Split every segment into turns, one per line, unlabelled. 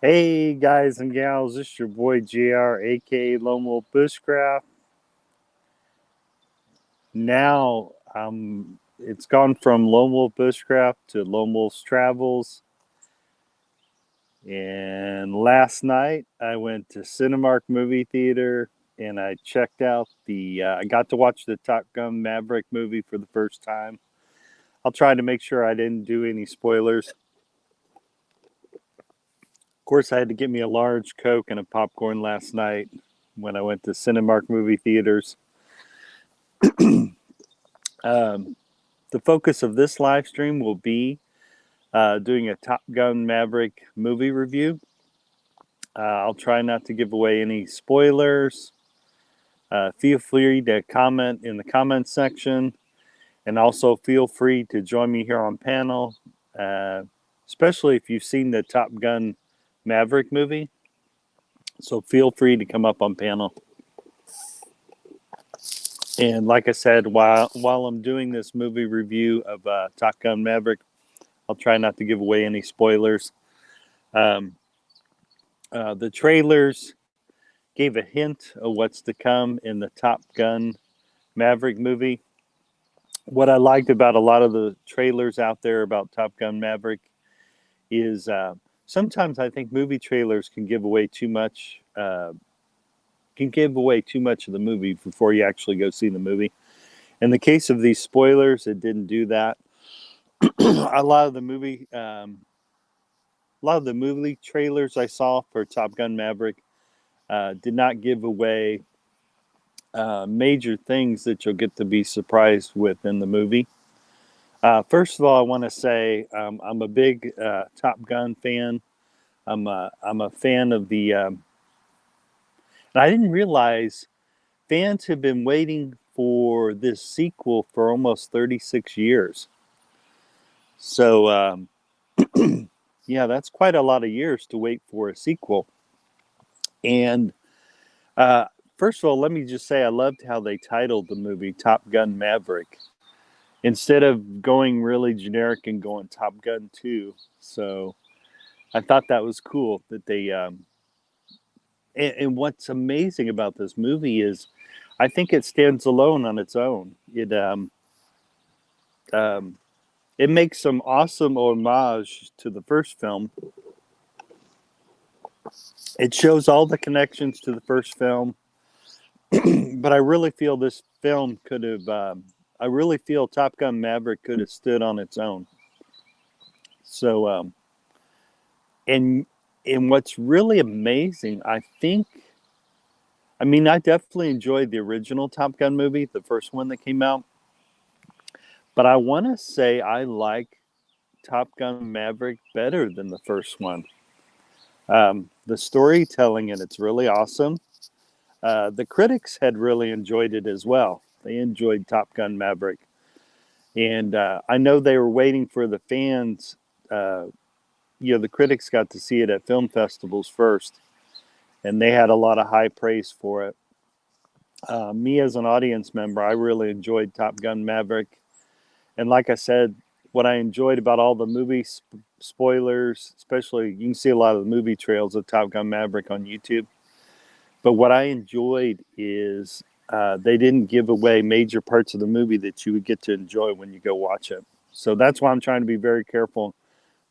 Hey guys and gals, this is your boy JR, aka Lone Wolf Bushcraft. Now, it's gone from Lone Wolf Bushcraft to Lone Wolf's Travels. And last night, I went to Cinemark movie theater and I checked out I got to watch the Top Gun Maverick movie for the first time. I'll try to make sure I didn't do any spoilers. Of course, I had to get me a large Coke and a popcorn last night when I went to Cinemark movie theaters. Um, the focus of this live stream will be doing a Top Gun Maverick movie review. I'll try not to give away any spoilers. Feel free to comment in the comment section, and also feel free to join me here on panel, especially if you've seen the Top Gun Maverick movie. So feel free to come up on panel. And like I said, while I'm doing this movie review of Top Gun Maverick, I'll try not to give away any spoilers. The trailers gave a hint of what's to come in the Top Gun Maverick movie. What I liked about a lot of the trailers out there about Top Gun Maverick is sometimes I think movie trailers can give away too much. Can give away too much of the movie before you actually go see the movie. In the case of these spoilers, it didn't do that. A lot of the movie trailers I saw for Top Gun Maverick did not give away major things that you'll get to be surprised with in the movie. First of all, I want to say I'm a big Top Gun fan. I'm a fan of and I didn't realize fans have been waiting for this sequel for almost 36 years. So, yeah, that's quite a lot of years to wait for a sequel. And first of all, let me just say I loved how they titled the movie Top Gun Maverick instead of going really generic and going Top Gun 2. So I thought that was cool that they. And what's amazing about this movie is I think it stands alone on its own. It makes some awesome homage to the first film. It shows all the connections to the first film, but I really feel this film could have. I really feel Top Gun Maverick could have stood on its own. So, and what's really amazing, I definitely enjoyed the original Top Gun movie, the first one that came out. But I want to say I like Top Gun Maverick better than the first one. The storytelling in it's really awesome. The critics had really enjoyed it as well. They enjoyed Top Gun Maverick. And I know they were waiting for the fans. The critics got to see it at film festivals first. And they had a lot of high praise for it. Me as an audience member, I really enjoyed Top Gun Maverick. And like I said, what I enjoyed about all the movie spoilers, especially you can see a lot of the movie trails of Top Gun Maverick on YouTube. But what I enjoyed is they didn't give away major parts of the movie that you would get to enjoy when you go watch it. So that's why I'm trying to be very careful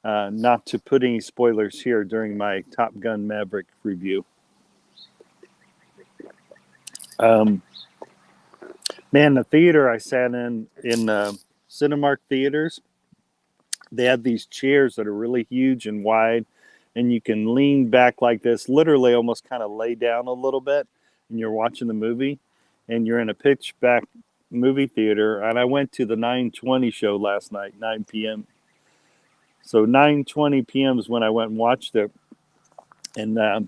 not to put any spoilers here during my Top Gun Maverick review. The theater I sat in Cinemark theaters, they had these chairs that are really huge and wide, and you can lean back like this, literally almost kind of lay down a little bit, and you're watching the movie, and you're in a pitch black movie theater. And I went to the 9:20 show last night, 9 p.m. So 9:20 p.m. is when I went and watched it, and I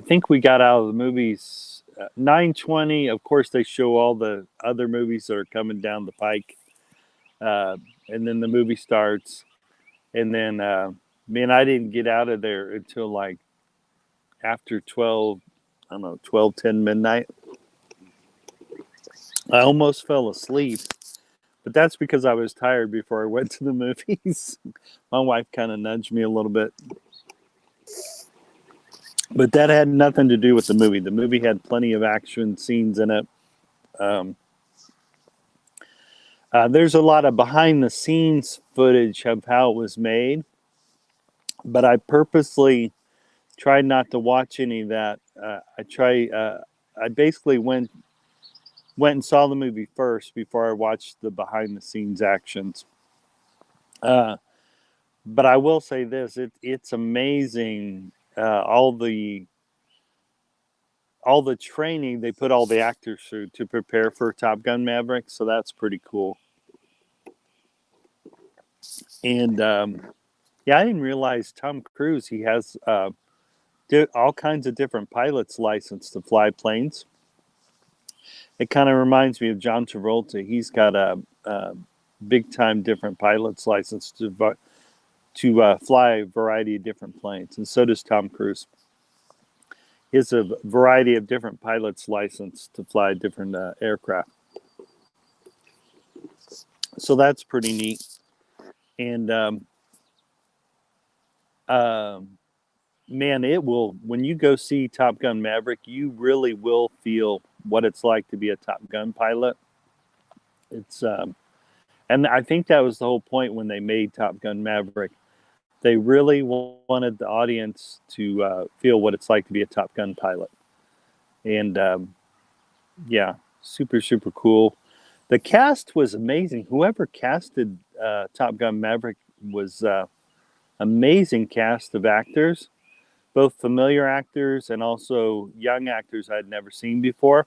think we got out of the movies 9:20. Of course, they show all the other movies that are coming down the pike. And then the movie starts, and then I didn't get out of there until like after 12, 10 midnight. I almost fell asleep, but that's because I was tired before I went to the movies. My wife kind of nudged me a little bit. But that had nothing to do with the movie. The movie had plenty of action scenes in it. Um, there's a lot of behind the scenes footage of how it was made, but I purposely tried not to watch any of that. I basically went and saw the movie first before I watched the behind the scenes actions. Uh, but I will say this: it's amazing all the training they put all the actors through to prepare for Top Gun Maverick. So that's pretty cool. And yeah, I didn't realize Tom Cruise he has all kinds of different pilots licensed to fly planes. It kind of reminds me of John Travolta. He's got a big time different pilot's license to fly a variety of different planes, and so does Tom Cruise. He has a variety of different pilots licensed to fly different aircraft. So that's pretty neat. And man, it will, when you go see Top Gun Maverick, you really will feel what it's like to be a Top Gun pilot. It's and I think that was the whole point when they made Top Gun Maverick. They really wanted the audience to feel what it's like to be a Top Gun pilot. And yeah, super, super cool. The cast was amazing. Whoever casted Top Gun Maverick was amazing cast of actors, both familiar actors and also young actors I'd never seen before.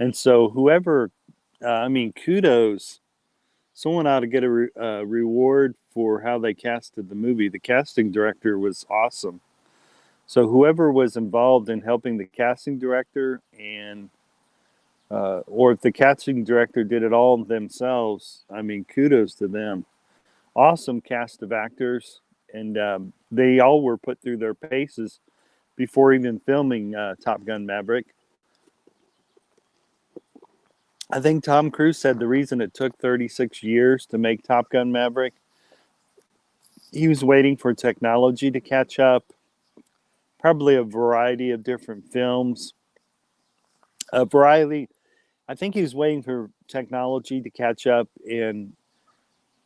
And so whoever, kudos. Someone ought to get a reward for how they casted the movie. The casting director was awesome. So whoever was involved in helping the casting director or if the casting director did it all themselves, kudos to them. Awesome cast of actors, and they all were put through their paces before even filming Top Gun Maverick. I think Tom Cruise said the reason it took 36 years to make Top Gun Maverick, he was waiting for technology to catch up, probably a variety of different films. A variety, I think he was waiting for technology to catch up, and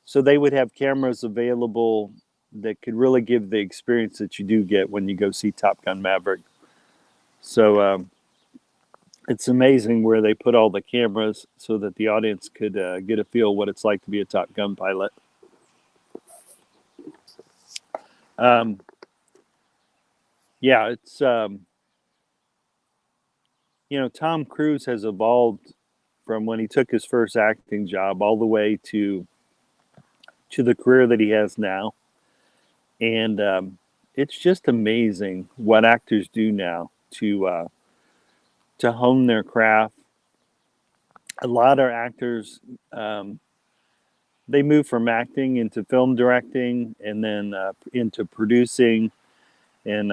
so they would have cameras available that could really give the experience that you do get when you go see Top Gun Maverick. So it's amazing where they put all the cameras so that the audience could get a feel what it's like to be a Top Gun pilot. Yeah, it's Tom Cruise has evolved from when he took his first acting job all the way to the career that he has now, and it's just amazing what actors do now to hone their craft. A lot of actors they move from acting into film directing and then into producing and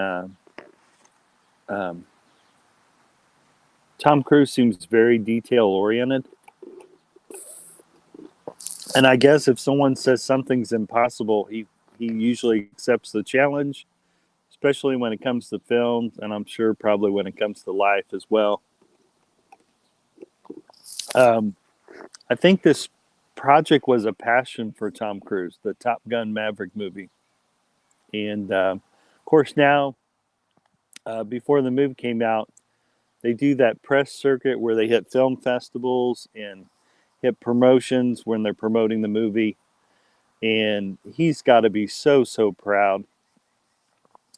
Tom Cruise seems very detail oriented, and I guess if someone says something's impossible, he usually accepts the challenge, especially when it comes to films, and I'm sure probably when it comes to life as well. I think this project was a passion for Tom Cruise, the Top Gun Maverick movie. And of course, now, before the movie came out, they do that press circuit where they hit film festivals and hit promotions when they're promoting the movie. And he's got to be so, so proud.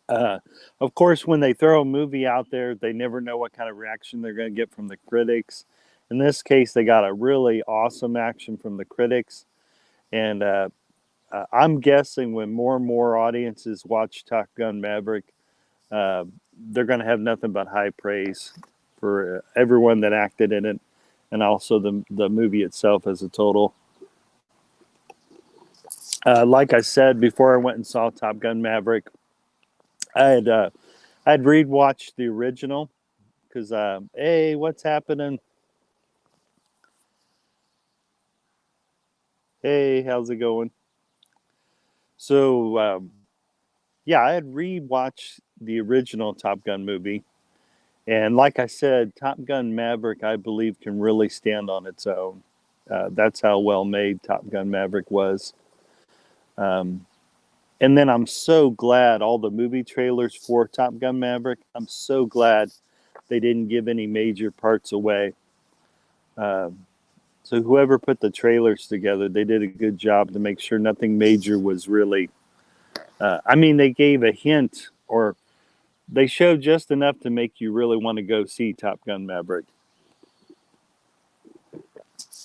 Of course, when they throw a movie out there, they never know what kind of reaction they're going to get from the critics. In this case, they got a really awesome action from the critics. And I'm guessing when more and more audiences watch Top Gun Maverick, they're going to have nothing but high praise for everyone that acted in it and also the movie itself as a total. Like I said, before I went and saw Top Gun Maverick, I'd rewatched the original because, hey, what's happening? Hey, how's it going? So, yeah, I had rewatched the original Top Gun movie. And like I said, Top Gun Maverick, I believe, can really stand on its own. That's how well made Top Gun Maverick was. Um, and then I'm so glad all the movie trailers for Top Gun Maverick, I'm so glad they didn't give any major parts away. Um, so whoever put the trailers together, they did a good job to make sure nothing major was really. I mean, they gave a hint, or they showed just enough to make you really want to go see Top Gun Maverick.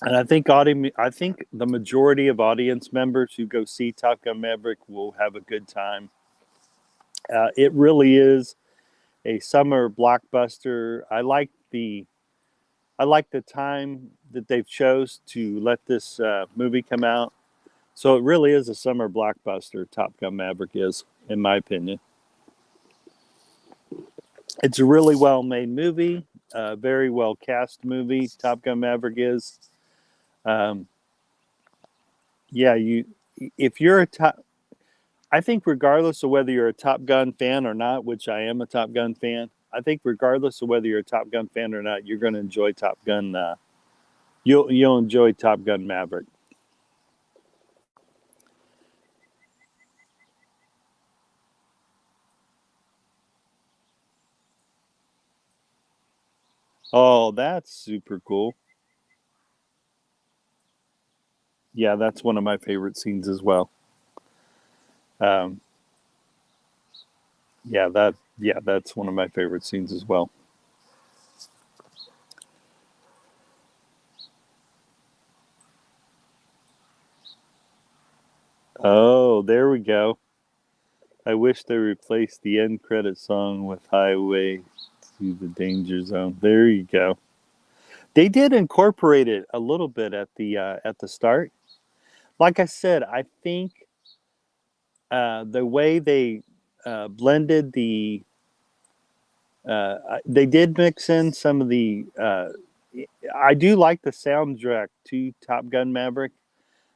And I think the majority of audience members who go see Top Gun Maverick will have a good time. It really is a summer blockbuster. I like the time that they've chose to let this movie come out. So it really is a summer blockbuster. Top Gun Maverick is, in my opinion. It's a really well made movie, very well cast movie. Top Gun Maverick is. Um, yeah, if you're a top, I think regardless of whether you're a Top Gun fan or not, which I am a Top Gun fan, I think regardless of whether you're a Top Gun fan or not, you're going to enjoy Top Gun. You'll enjoy Top Gun Maverick. Oh, that's super cool. Yeah, that's one of my favorite scenes as well. Um, yeah, that's one of my favorite scenes as well. Oh, there we go. I wish they replaced the end credit song with Highway to the Danger Zone. There you go. They did incorporate it a little bit at the start. Like I said, I think the way they blended they did mix in some of the. I do like the soundtrack to Top Gun Maverick.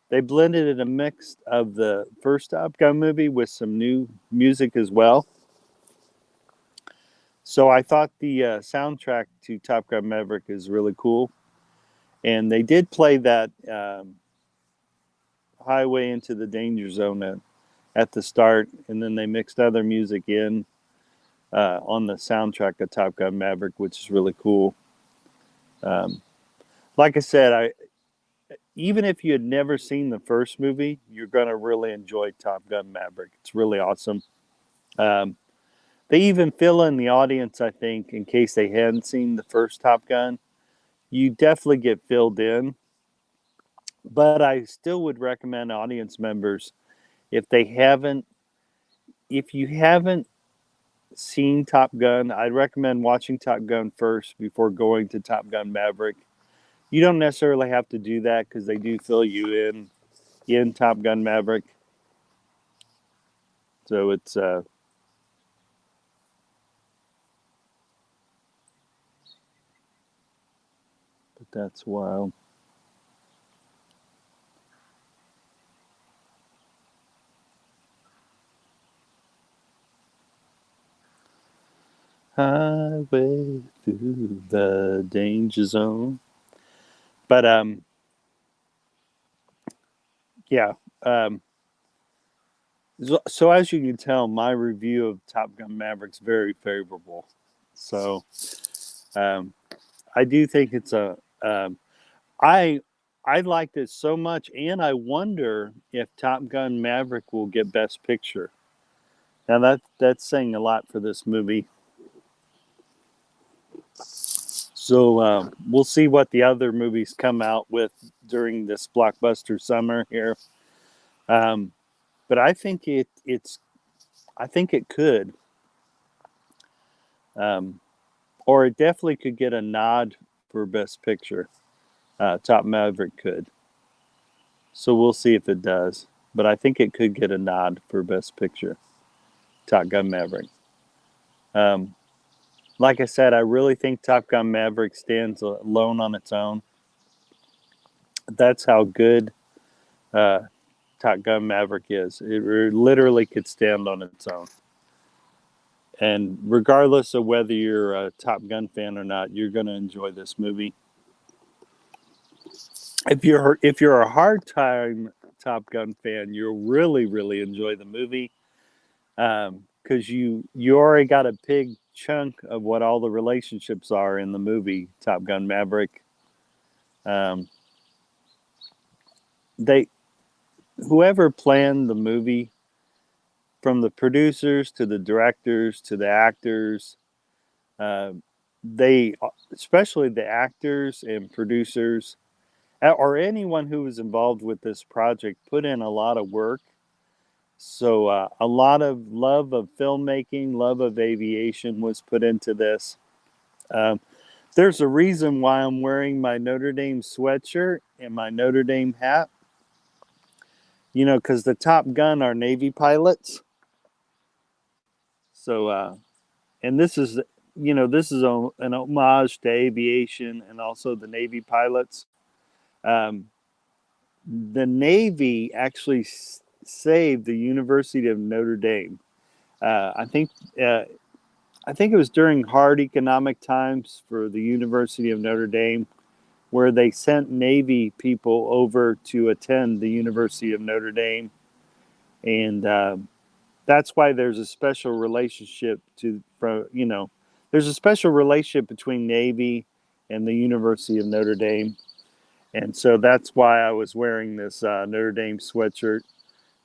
They blended in a mix of the first Top Gun movie with some new music as well. So I thought the soundtrack to Top Gun Maverick is really cool, and they did play that Highway into the Danger Zone at the start, and then they mixed other music in on the soundtrack of Top Gun Maverick, which is really cool. Um, like I said, I even if you had never seen the first movie, you're gonna really enjoy Top Gun Maverick. It's really awesome. Um, they even fill in the audience, I think, in case they hadn't seen the first Top Gun. You definitely get filled in, but I still would recommend audience members if they haven't, if you haven't seen Top Gun, I'd recommend watching Top Gun first before going to Top Gun Maverick. You don't necessarily have to do that because they do fill you in Top Gun Maverick. So it's but that's wild. Highway through the danger zone. But yeah. Um, so as you can tell, my review of Top Gun Maverick's very favorable. So um, I do think it's a I I liked it so much, and I wonder if Top Gun Maverick will get Best Picture. Now that's saying a lot for this movie. So we'll see what the other movies come out with during this blockbuster summer here. Um, but I think I think it could, um, or it definitely could get a nod for Best Picture. Top Maverick could. So we'll see if it does. But I think it could get a nod for Best Picture. Top Gun Maverick. Um, like I said, I really think Top Gun Maverick stands alone on its own. That's how good uh, Top Gun Maverick is. It literally could stand on its own. And regardless of whether you're a Top Gun fan or not, you're going to enjoy this movie. If you're a hard time Top Gun fan, you'll really enjoy the movie, because you already got a big chunk of what all the relationships are in the movie Top Gun Maverick. Um, they Whoever planned the movie, from the producers to the directors to the actors, uh, they, especially the actors and producers, or anyone who was involved with this project, put in a lot of work. So a lot of love of filmmaking, love of aviation was put into this. Um, there's a reason why I'm wearing my Notre Dame sweatshirt and my Notre Dame hat. Because the Top Gun are Navy pilots. So, and this is an homage to aviation and also the Navy pilots. Um, the Navy actually saved the University of Notre Dame. Uh, I think uh, I think it was during hard economic times for the University of Notre Dame, where they sent Navy people over to attend the University of Notre Dame, and that's why there's a special relationship there's a special relationship between Navy and the University of Notre Dame. And so that's why I was wearing this Notre Dame sweatshirt,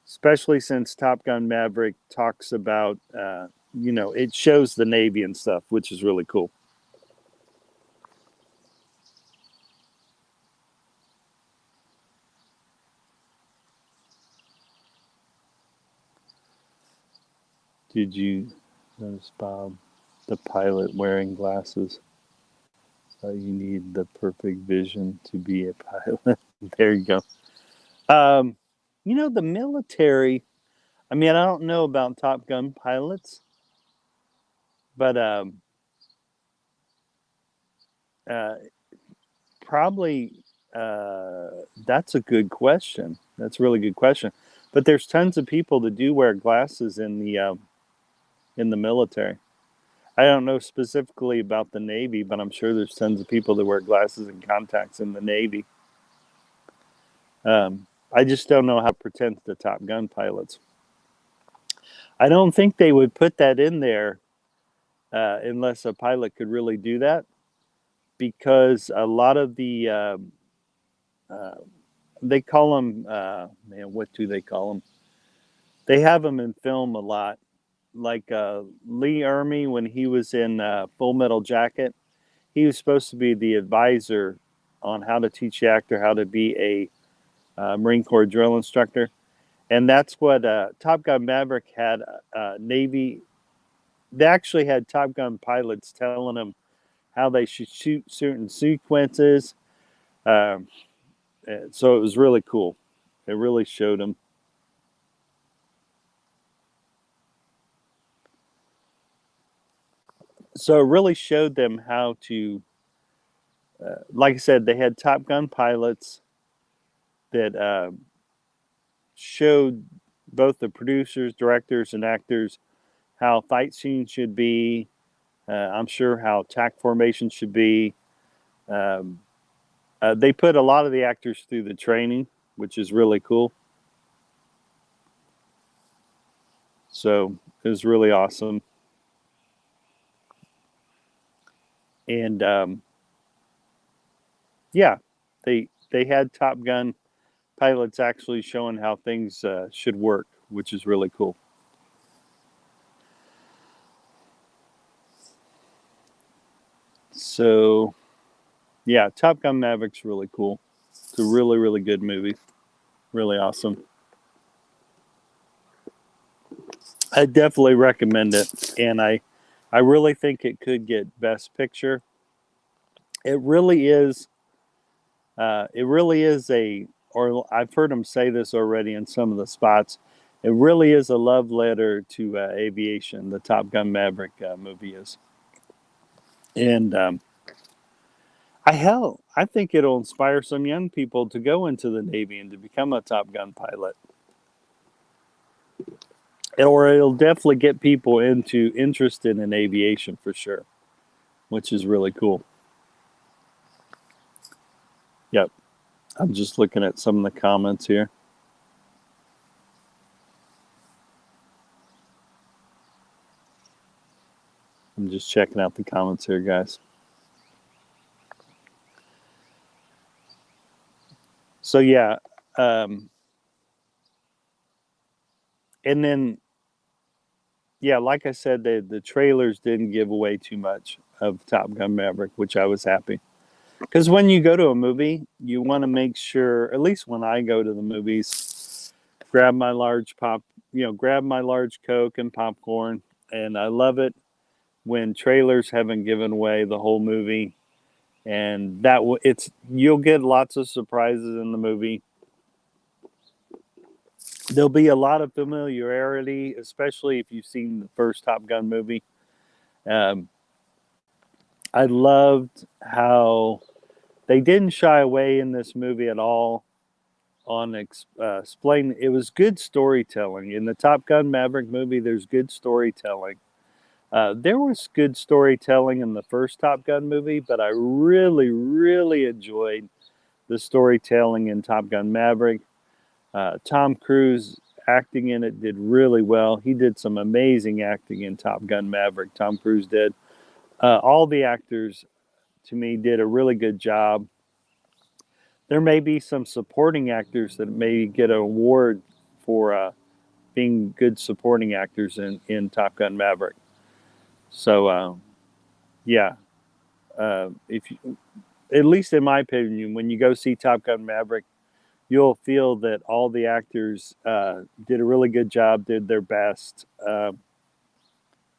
especially since Top Gun Maverick talks about, it shows the Navy and stuff, which is really cool. Did you notice, Bob, the pilot wearing glasses? So you need the perfect vision to be a pilot. There you go. Um, the military, I mean, I don't know about Top Gun pilots, but uh, probably that's a good question. That's a really good question. But there's tons of people that do wear glasses in the military. I don't know specifically about the Navy, but I'm sure there's tons of people that wear glasses and contacts in the Navy. I just don't know how to pretend to Top Gun pilots. I don't think they would put that in there unless a pilot could really do that, because a lot of the uh, they call them, man, what do they call them? They have them in film a lot, like Lee Ermey when he was in Full Metal Jacket. He was supposed to be the advisor on how to teach the actor how to be a Marine Corps drill instructor, and that's what Top Gun Maverick had. Navy, they actually had Top Gun pilots telling them how they should shoot certain sequences. Um, so it was really cool. It really showed them. So it really showed them how to, like I said, they had Top Gun pilots that showed both the producers, directors, and actors how fight scenes should be. I'm sure how attack formation should be. Um, they put a lot of the actors through the training, which is really cool. So it was really awesome. And yeah, they had Top Gun pilots actually showing how things should work, which is really cool. So yeah, Top Gun Maverick's really cool. It's a really good movie. Really awesome. I definitely recommend it, and I really think it could get Best Picture. It really is. It really is or I've heard them say this already in some of the spots. It really is a love letter to aviation. The Top Gun Maverick movie is, and I think it'll inspire some young people to go into the Navy and to become a Top Gun pilot. or it'll definitely get people interested in aviation for sure, which is really cool. Yep. I'm just looking at some of the comments here. I'm just checking out the comments here, guys. So yeah, and then yeah, like I said, the trailers didn't give away too much of Top Gun Maverick, which I was happy. Because when you go to a movie, you want to make sure, at least when I go to the movies, grab my large grab my large Coke and popcorn, and I love it when trailers haven't given away the whole movie, and you'll get lots of surprises in the movie. There'll be a lot of familiarity, especially if you've seen the first Top Gun movie. Um, I loved how they didn't shy away in this movie at all on explain. It was good storytelling in the Top Gun Maverick movie. There's good storytelling. There was good storytelling in the first Top Gun movie, but I really, really enjoyed the storytelling in Top Gun Maverick. Tom Cruise acting in it did really well. He did some amazing acting in Top Gun Maverick. Tom Cruise did. All the actors, to me, did a really good job. There may be some supporting actors that may get an award for being good supporting actors in Top Gun Maverick. So, yeah, if you, at least in my opinion, when you go see Top Gun Maverick, you'll feel that all the actors did a really good job, did their best.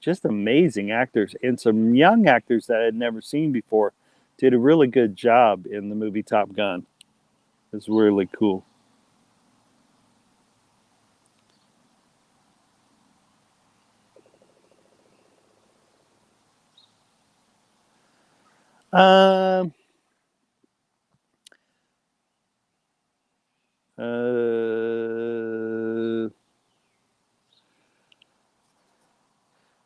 Just amazing actors, and some young actors that I had never seen before did a really good job in the movie Top Gun. It's really cool. Um,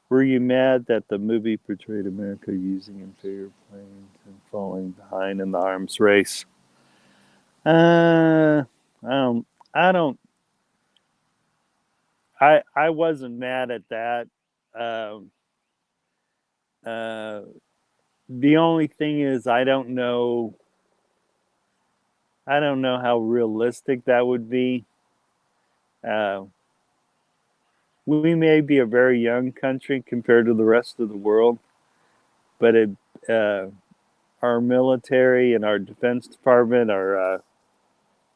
were you mad that the movie portrayed America using inferior planes and falling behind in the arms race? Uh, I don't. I don't. I wasn't mad at that. Um, uh, the only thing is, I don't know. I don't know how realistic that would be. Uh, we may be a very young country compared to the rest of the world, but uh, our military and our defense department are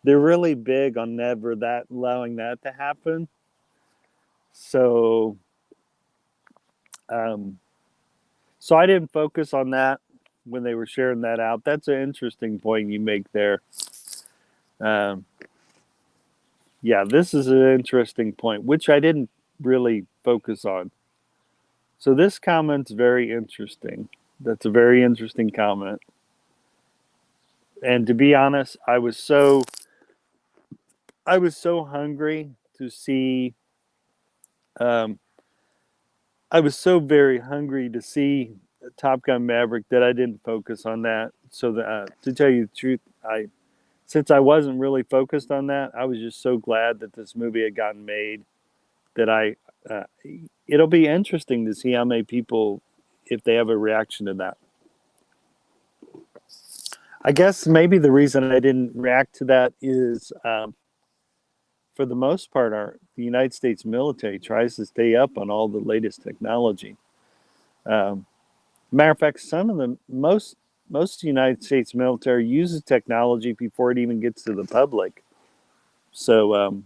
they're really big on never that allowing that to happen. So, um, so I didn't focus on that when they were sharing that out. That's an interesting point you make there. Um, yeah, this is an interesting point, which I didn't really focus on. So this comment's very interesting. That's a very interesting comment. And to be honest, I was so hungry to see. Um, I was so very hungry to see Top Gun Maverick that I didn't focus on that. So to tell you the truth, since I wasn't really focused on that, I was just so glad that this movie had gotten made. That it'll be interesting to see how many people, if they have a reaction to that. I guess maybe the reason I didn't react to that is, for the most part, the United States military tries to stay up on all the latest technology. Um, Matter of fact, some of the most United States military uses technology before it even gets to the public. So,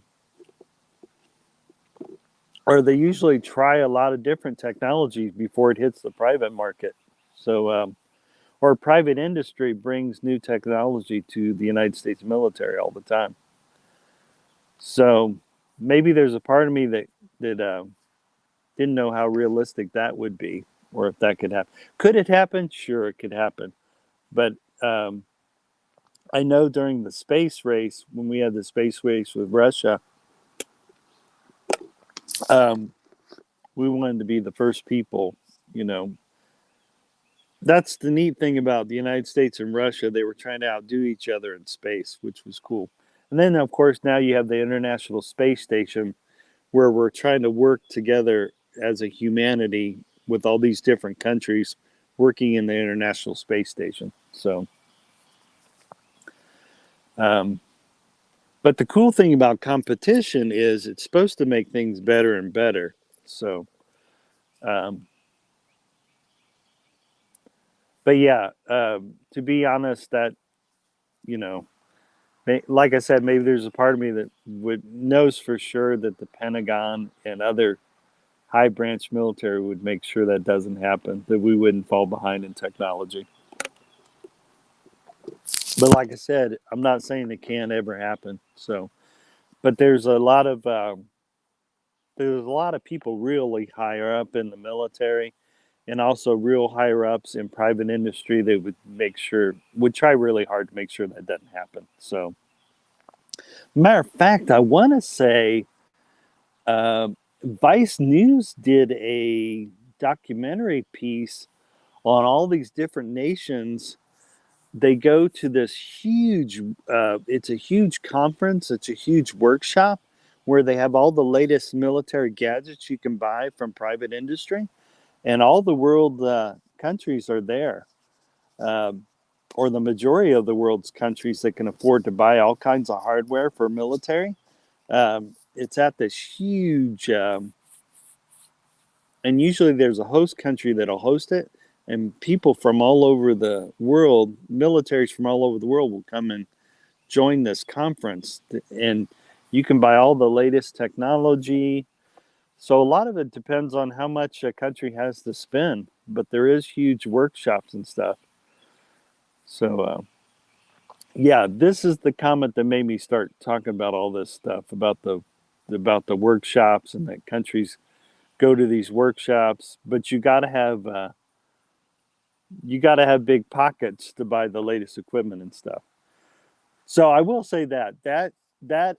or they usually try a lot of different technologies before it hits the private market. So, or private industry brings new technology to the United States military all the time. So, maybe there's a part of me that didn't know how realistic that would be, or if that could happen. Could it happen? Sure, it could happen. But I know during the space race, when we had the space race with Russia, Um, we wanted to be the first people, you know. That's the neat thing about the United States and Russia. They were trying to outdo each other in space, which was cool. And then, of course, now you have the International Space Station where we're trying to work together as a humanity with all these different countries working in the International Space Station. So, um, but the cool thing about competition is it's supposed to make things better and better. So, um, but yeah, to be honest, that, you know, like I said, maybe there's a part of me that would knows for sure that the Pentagon and other high branch military would make sure that doesn't happen, that we wouldn't fall behind in technology. But like I said, I'm not saying it can't ever happen. So, but there's a lot of people really higher up in the military, and also real higher ups in private industry that would try really hard to make sure that doesn't happen. So, matter of fact, I want to say uh, Vice News did a documentary piece on all these different nations. They go to this it's a huge conference, it's a huge workshop where they have all the latest military gadgets you can buy from private industry, and all the world countries are there, uh, or the majority of the world's countries that can afford to buy all kinds of hardware for military. It's at this huge, and usually there's a host country that'll host it, and people from all over the world, militaries from all over the world, will come and join this conference, and you can buy all the latest technology. So a lot of it depends on how much a country has to spend, but there is huge workshops and stuff. So yeah, this is the comment that made me start talking about all this stuff about the workshops, and that countries go to these workshops, but you got to have big pockets to buy the latest equipment and stuff. So I will say that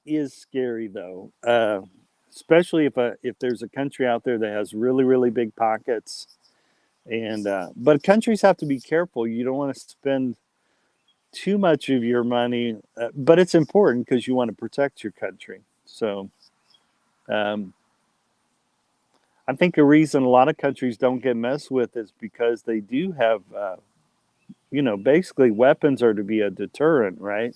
is scary though, especially if there's a country out there that has really big pockets, and but countries have to be careful. You don't want to spend too much of your money, but it's important because you want to protect your country. So um, I think a reason a lot of countries don't get messed with is because they do have, basically weapons are to be a deterrent, right?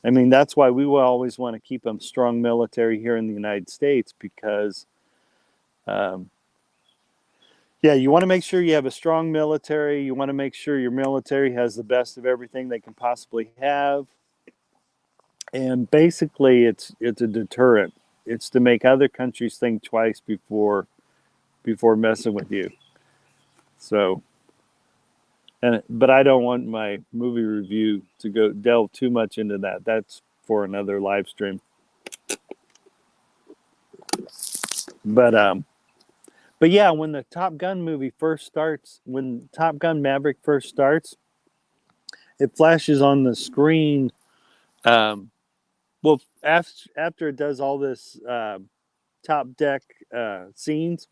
I mean, that's why we will always want to keep a strong military here in the United States because, um, yeah, you want to make sure you have a strong military. You want to make sure your military has the best of everything they can possibly have. And basically, it's a deterrent. It's to make other countries think twice before messing with you. So, but I don't want my movie review to go delve too much into that. That's for another live stream. But yeah, when the Top Gun movie first starts, when Top Gun Maverick first starts, it flashes on the screen. Um, well, after it does all this top deck scenes,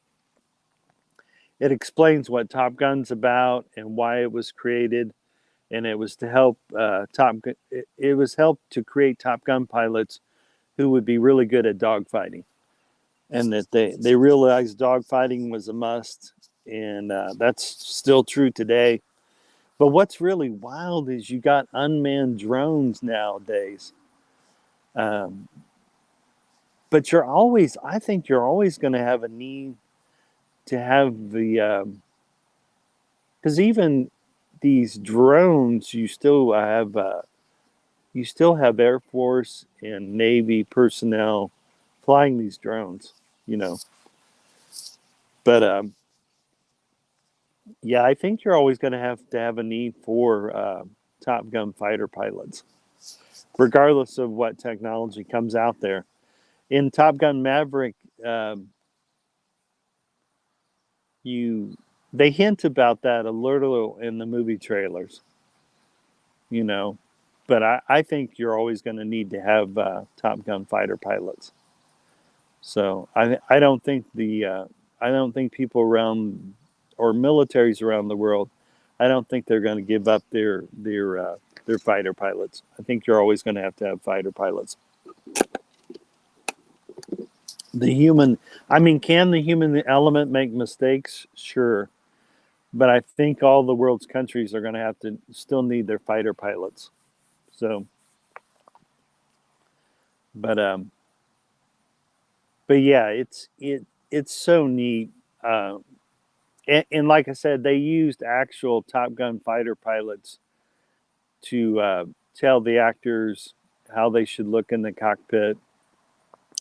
it explains what Top Gun's about and why it was created, and it was to help It was helped to create Top Gun pilots who would be really good at dogfighting, and that they realized dogfighting was a must, and that's still true today. But what's really wild is you got unmanned drones nowadays. Um, but I think you're always going to have a need to have because even these drones, you still have Air Force and Navy personnel flying these drones, you know. But yeah, I think you're always going to have a need for Top Gun fighter pilots, regardless of what technology comes out there. In Top Gun Maverick, um, you they hint about that a little in the movie trailers, you know. But I think you're always going to need to have Top Gun fighter pilots. So I don't think I don't think people around or militaries around the world, I don't think they're going to give up their fighter pilots. I think you're always going to have fighter pilots. The human, I mean, can the human element make mistakes? Sure. But I think all the world's countries are going to have to still need their fighter pilots. So, but but yeah, it's so neat. Uh, and like I said, they used actual Top Gun fighter pilots to tell the actors how they should look in the cockpit.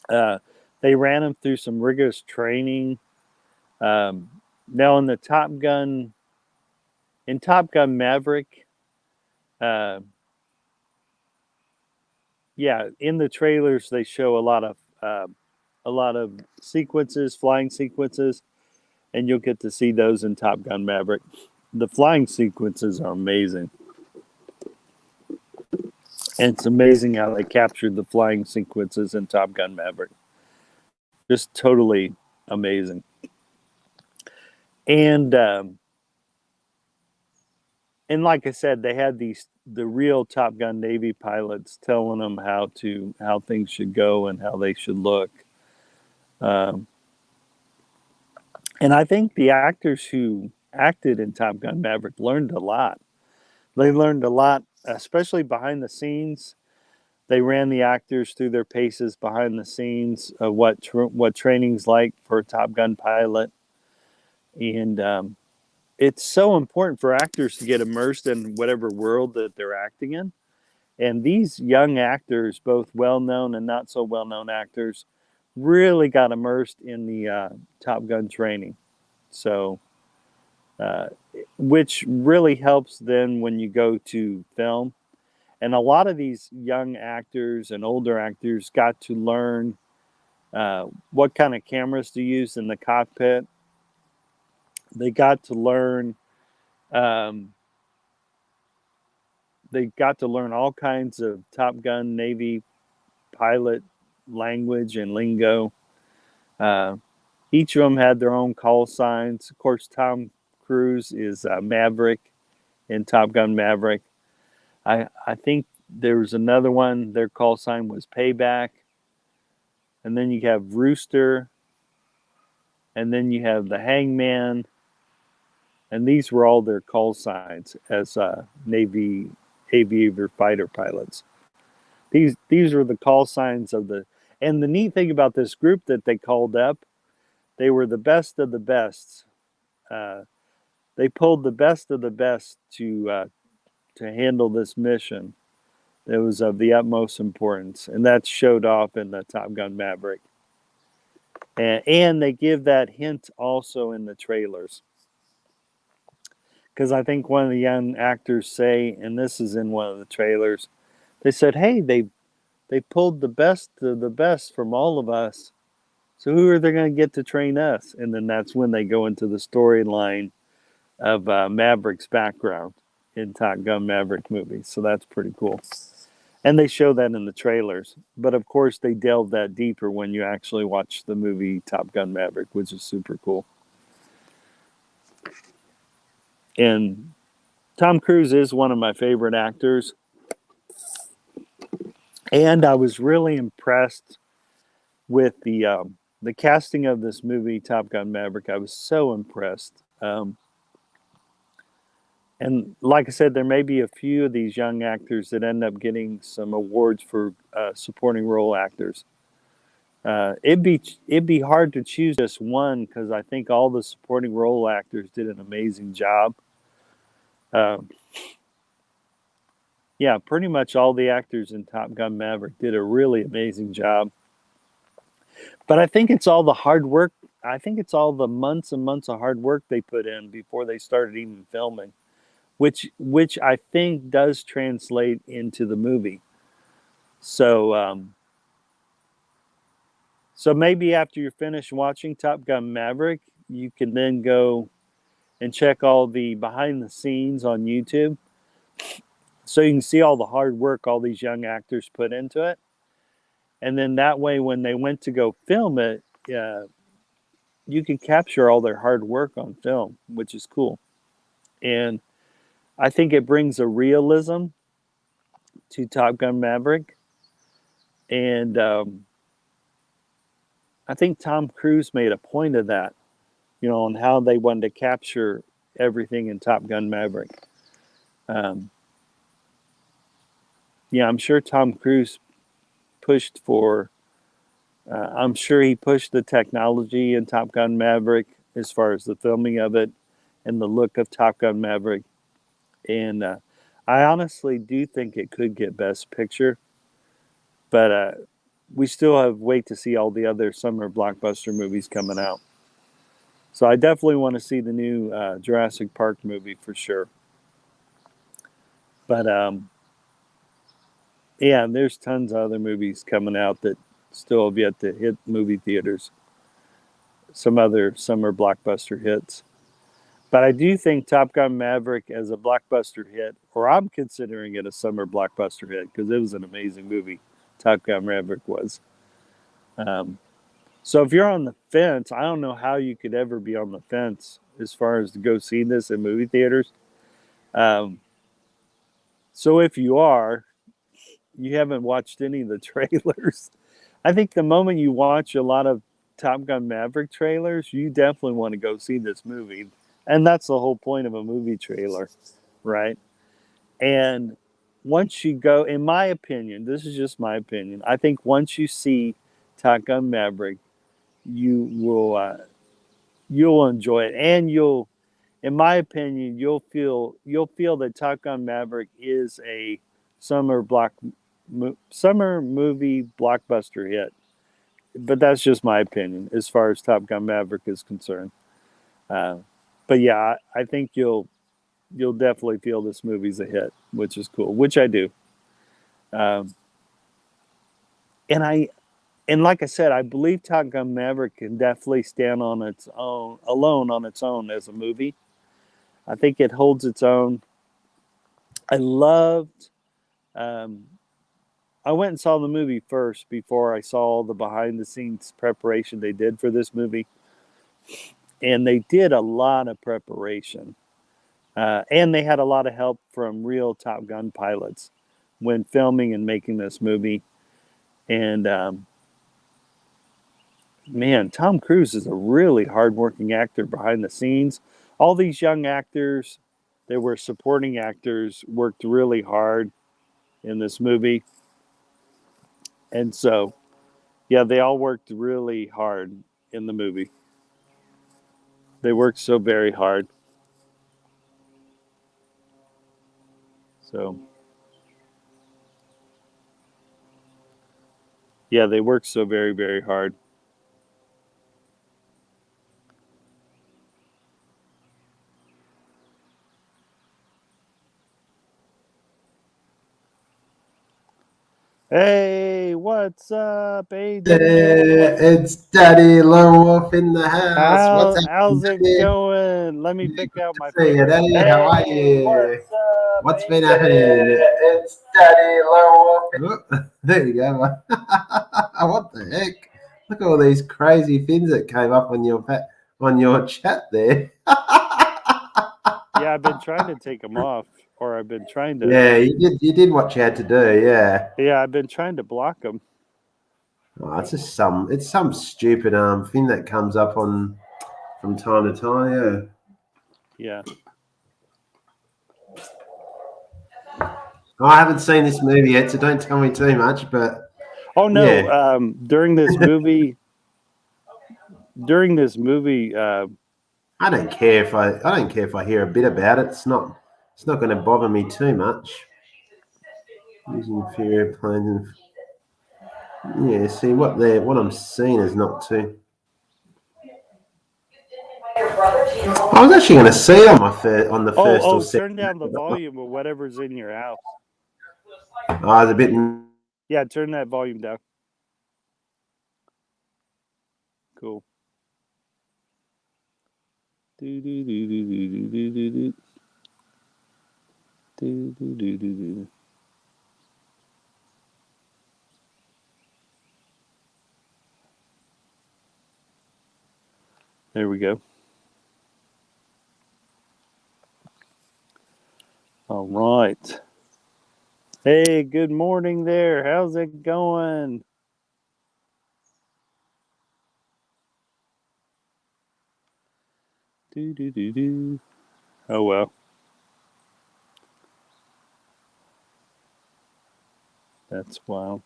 They ran them through some rigorous training. Um, Now in the in Top Gun Maverick, uh, yeah, in the trailers they show a lot of sequences, flying sequences, and you'll get to see those in Top Gun Maverick. The flying sequences are amazing. And it's amazing how they captured the flying sequences in Top Gun Maverick. Just totally amazing. And and like I said, they had the real Top Gun Navy pilots telling them how things should go and how they should look. Um, and I think the actors who acted in Top Gun Maverick learned a lot. They learned a lot, especially behind the scenes. They ran the actors through their paces behind the scenes of what training's like for a Top Gun pilot, and it's so important for actors to get immersed in whatever world that they're acting in. And these young actors, both well-known and not so well-known actors, really got immersed in the Top Gun training. So, uh, which really helps then when you go to film. And a lot of these young actors and older actors got to learn what kind of cameras to use in the cockpit. They got to learn. Um, they got to learn all kinds of Top Gun Navy pilot language and lingo. Uh, each of them had their own call signs. Of course, Tom Cruise is Maverick in Top Gun Maverick. I think there was another one. Their call sign was Payback. And then you have Rooster. And then you have the Hangman. And these were all their call signs as Navy aviator fighter pilots. These were the call signs of the. And the neat thing about this group that they called up, they were the best of the best. They pulled the best of the best to handle this mission. It was of the utmost importance, and that showed off in the Top Gun Maverick. And they give that hint also in the trailers, because I think one of the young actors say, and this is in one of the trailers, they said, "Hey, they pulled the best of the best from all of us. So who are they going to get to train us?" And then that's when they go into the storyline of Maverick's background in Top Gun Maverick movie. So that's pretty cool. And they show that in the trailers. But of course, they delve that deeper when you actually watch the movie Top Gun Maverick, which is super cool. And Tom Cruise is one of my favorite actors. And I was really impressed with the casting of this movie, Top Gun Maverick. I was so impressed. And like I said, there may be a few of these young actors that end up getting some awards for supporting role actors. It'd be hard to choose just one because I think all the supporting role actors did an amazing job. Yeah, pretty much all the actors in Top Gun Maverick did a really amazing job. But I think it's all the hard work. I think it's all the months and months of hard work they put in before they started even filming, which I think does translate into the movie. So so maybe after you're finished watching Top Gun Maverick, you can then go and check all the behind the scenes on YouTube, so you can see all the hard work all these young actors put into it. And then that way, when they went to go film it, you could capture all their hard work on film, which is cool. And I think it brings a realism to Top Gun Maverick. And I think Tom Cruise made a point of that, on how they wanted to capture everything in Top Gun Maverick. Um, yeah, I'm sure Tom Cruise pushed for, I'm sure he pushed the technology in Top Gun Maverick as far as the filming of it and the look of Top Gun Maverick. And I honestly do think it could get Best Picture, but we still have wait to see all the other summer blockbuster movies coming out. So I definitely want to see the new Jurassic Park movie for sure. But yeah, there's tons of other movies coming out that still have yet to hit movie theaters. Some other summer blockbuster hits. But I do think Top Gun Maverick as a blockbuster hit, or I'm considering it a summer blockbuster hit because it was an amazing movie. Top Gun Maverick was. Um, so if you're on the fence, I don't know how you could ever be on the fence as far as to go see this in movie theaters. Um, so if you are, you haven't watched any of the trailers. I think the moment you watch a lot of Top Gun Maverick trailers, you definitely want to go see this movie. And that's the whole point of a movie trailer, right? And once you go, in my opinion, this is just my opinion, I think once you see Top Gun Maverick, you will you'll enjoy it, and in my opinion, you'll feel that Top Gun Maverick is a summer block summer movie blockbuster hit. But that's just my opinion as far as Top Gun Maverick is concerned. Uh, but yeah, I think you'll definitely feel this movie's a hit, which is cool, which I do. Um, and I and like I said, I believe Top Gun Maverick can definitely stand on its own, alone on its own as a movie. I think it holds its own. I loved. Um, I went and saw the movie first before I saw all the behind the scenes preparation they did for this movie, and they did a lot of preparation, and they had a lot of help from real Top Gun pilots when filming and making this movie. And man, Tom Cruise is a really hardworking actor behind the scenes. All these young actors that were supporting actors worked really hard in this movie. And so, yeah, they all worked really hard in the movie. They worked so very hard. So, yeah, they worked so very, very hard. Hey, what's up, Adrian?
It's Daddy Lone Wolf in the house. What's happening,
How's it
Daddy?
going? Let me
Good
pick out my
to see you,
favorite.
Daddy. How are
Hey,
you?
what's up,
What's been happening?
Adrian?
It's Daddy Lone Wolf. Oh, there you go. What the heck? Look at all these crazy things that came up on your chat there.
Yeah, I've been trying to take them off, or I've been trying to.
Yeah, you did what you had to do. Yeah.
Yeah, I've been trying to block them.
Oh, it's some stupid thing that comes up on from time to time.
Yeah.
Yeah. I haven't seen this movie yet, so don't tell me too much. But
Oh no.
yeah.
During this movie,
I don't care if I hear a bit about it. It's not going to bother me too much. Using inferior planes and yeah, see what I'm seeing is not too. I was actually going to see it on the first or second.
turn down the volume of whatever's in your house.
I was a bit.
Yeah, turn that volume down. Cool. Do do do do do do do do do do do do do. There we go. All right. Hey, good morning there. How's it going? Do. Oh, well. That's wild.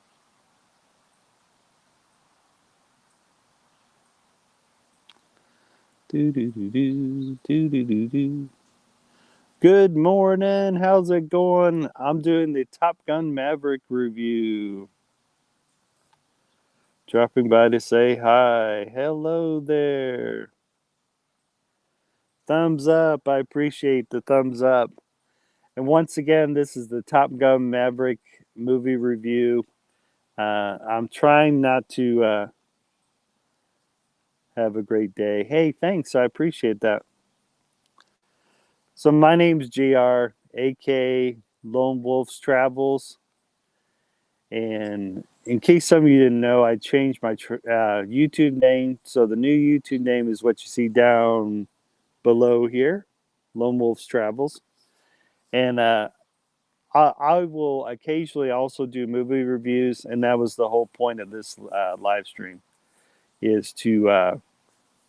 Do. Good morning. How's it going? I'm doing the Top Gun Maverick review. Dropping by to say hi. Hello there. Thumbs up. I appreciate the thumbs up. And once again, this is the Top Gun Maverick movie review. I'm trying not to have a great day. Hey, thanks. I appreciate that. So my name's JR, aka Lone Wolf's Travels. And in case some of you didn't know, I changed my YouTube name. So the new YouTube name is what you see down below here, Lone Wolf's Travels. And I will occasionally also do movie reviews, and that was the whole point of this live stream, is to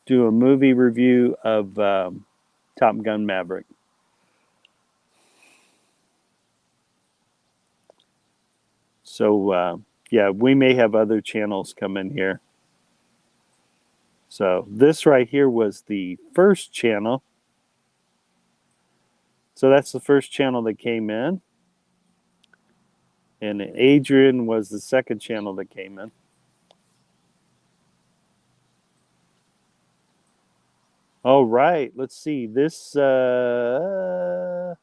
do a movie review of Top Gun Maverick. So yeah, we may have other channels come in here. So this right here was the first channel. So that's the first channel that came in. And Adrian was the second channel that came in. All right, let's see. This all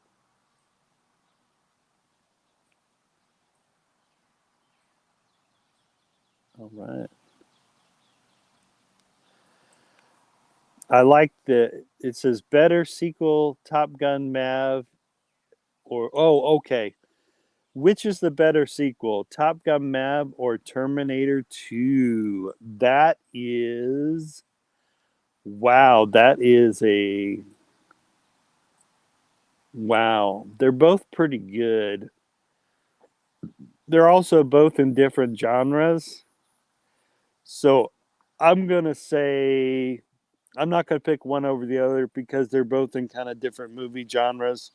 right. I like it says better sequel Top Gun Mav or okay. Which is the better sequel, Top Gun Mav or Terminator 2? That is wow, that is a wow. They're both pretty good. They're also both in different genres. So I'm going to say I'm not going to pick one over the other because they're both in kind of different movie genres.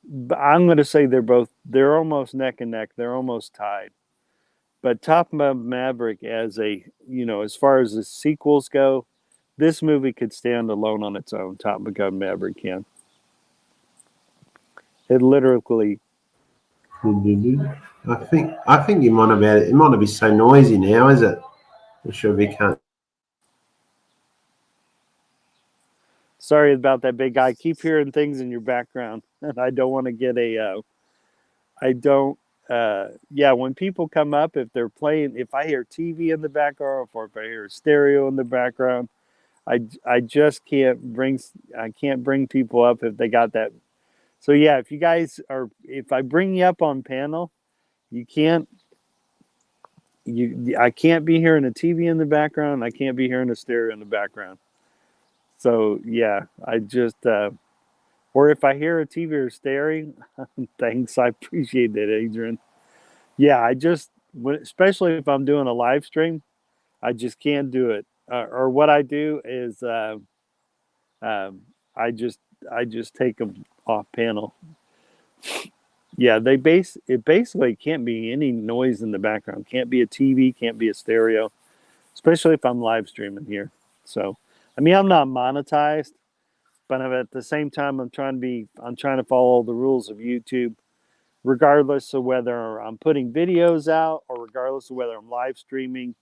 But I'm going to say they're almost neck and neck. They're almost tied. But Top Gun Maverick, as as far as the sequels go, this movie could stand alone on its own. Top Gun Maverick can. It literally.
I think you might about it. It might not be so noisy now, is it? I'm sure we can't.
Sorry about that, big guy. I keep hearing things in your background, and I don't want to get a. I don't. Yeah, when people come up, if they're playing, if I hear TV in the background, or if I hear stereo in the background, I just can't bring people up if they got that. So yeah, if I bring you up on panel, you can't. I can't be hearing a TV in the background. I can't be hearing a stereo in the background. So yeah, I just or if I hear a TV or stereo, thanks. I appreciate that, Adrian. Yeah, especially if I'm doing a live stream, I just can't do it. Or what I do is um, I just take them off panel. Yeah, it basically can't be any noise in the background. Can't be a TV, can't be a stereo, especially if I'm live streaming here. So, I mean, I'm not monetized, but at the same time, I'm trying to follow the rules of YouTube, regardless of whether I'm putting videos out or regardless of whether I'm live streaming.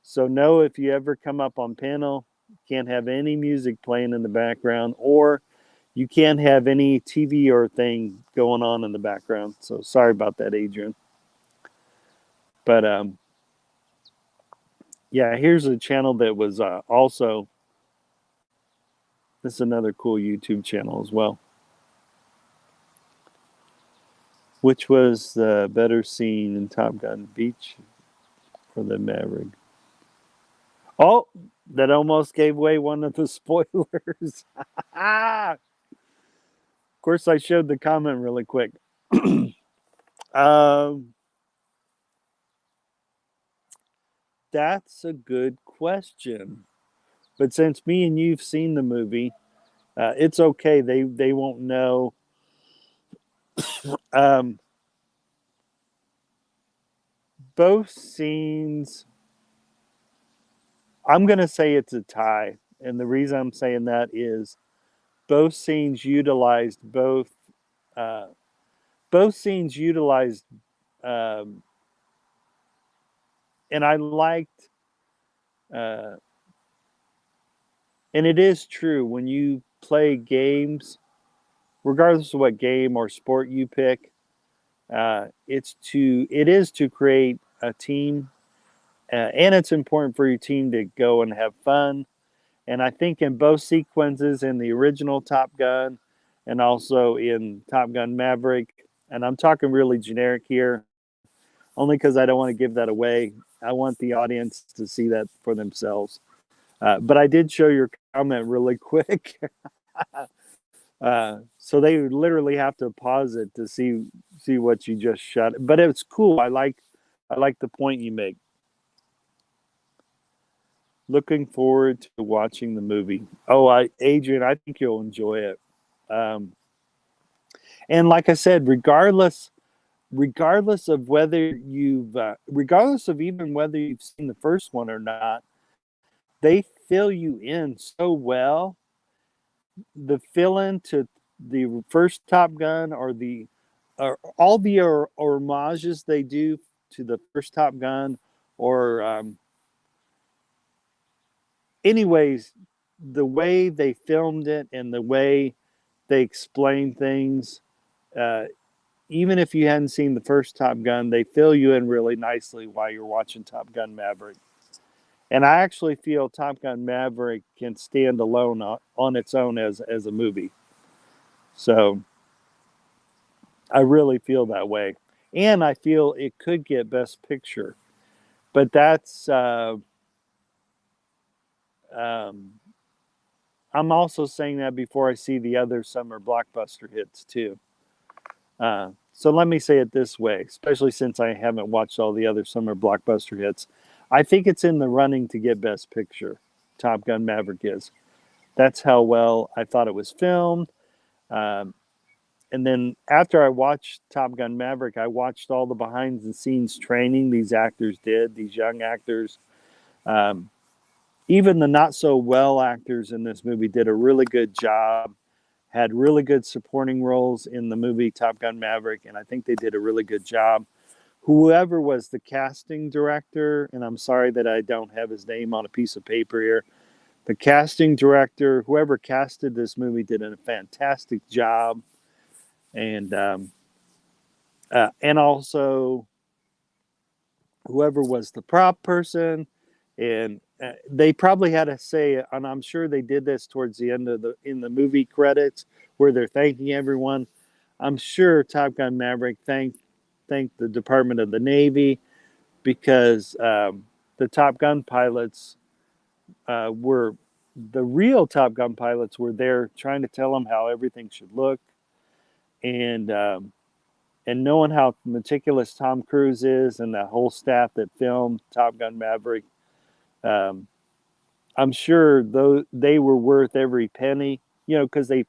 So no, if you ever come up on panel, you can't have any music playing in the background, or you can't have any TV or thing going on in the background. So sorry about that, Adrian. But yeah, here's a channel that was also. This is another cool YouTube channel as well. Which was the better scene in Top Gun Beach for the Maverick. Oh, that almost gave away one of the spoilers. Of course, I showed the comment really quick. That's a good question. But since me and you've seen the movie, it's okay. They won't know. Um, both scenes, I'm going to say it's a tie. And the reason I'm saying that is both scenes utilized uh, both scenes utilized, um, and I liked, uh, and it is true when you play games, regardless of what game or sport you pick, it is to create a team, and it's important for your team to go and have fun. And I think in both sequences, in the original Top Gun and also in Top Gun Maverick, and I'm talking really generic here, only because I don't want to give that away. I want the audience to see that for themselves. But I did show your comment really quick. So they would literally have to pause it to see what you just shot. But it's cool. I like the point you make. Looking forward to watching the movie. Oh, Adrian, I think you'll enjoy it. Um, and like I said, regardless of regardless of even whether you've seen the first one or not, they fill you in so well. The fill in to the first Top Gun or all the homages they do to the first Top Gun, or anyways, the way they filmed it and the way they explain things, uh, even if you hadn't seen the first Top Gun, they fill you in really nicely while you're watching Top Gun Maverick. And I actually feel Top Gun Maverick can stand alone on its own as a movie. So I really feel that way. And I feel it could get Best Picture. But um, I'm also saying that before I see the other summer blockbuster hits too. So let me say it this way, especially since I haven't watched all the other summer blockbuster hits. I think it's in the running to get Best Picture. Top Gun Maverick is. That's how well I thought it was filmed. Um, and then after I watched Top Gun Maverick, I watched all the behind the scenes training these actors did, these young actors. Um, Even the not so well actors in this movie did a really good job, had really good supporting roles in the movie Top Gun Maverick, and I think they did a really good job. Whoever was the casting director, and I'm sorry that I don't have his name on a piece of paper here, the casting director, whoever casted this movie, did a fantastic job, and also whoever was the prop person, and they probably had a say, and I'm sure they did this towards the end of the movie credits where they're thanking everyone. I'm sure Top Gun Maverick thanked the Department of the Navy because the Top Gun pilots were the real Top Gun pilots were there trying to tell them how everything should look, and and knowing how meticulous Tom Cruise is and the whole staff that filmed Top Gun Maverick, um, I'm sure though they were worth every penny, because they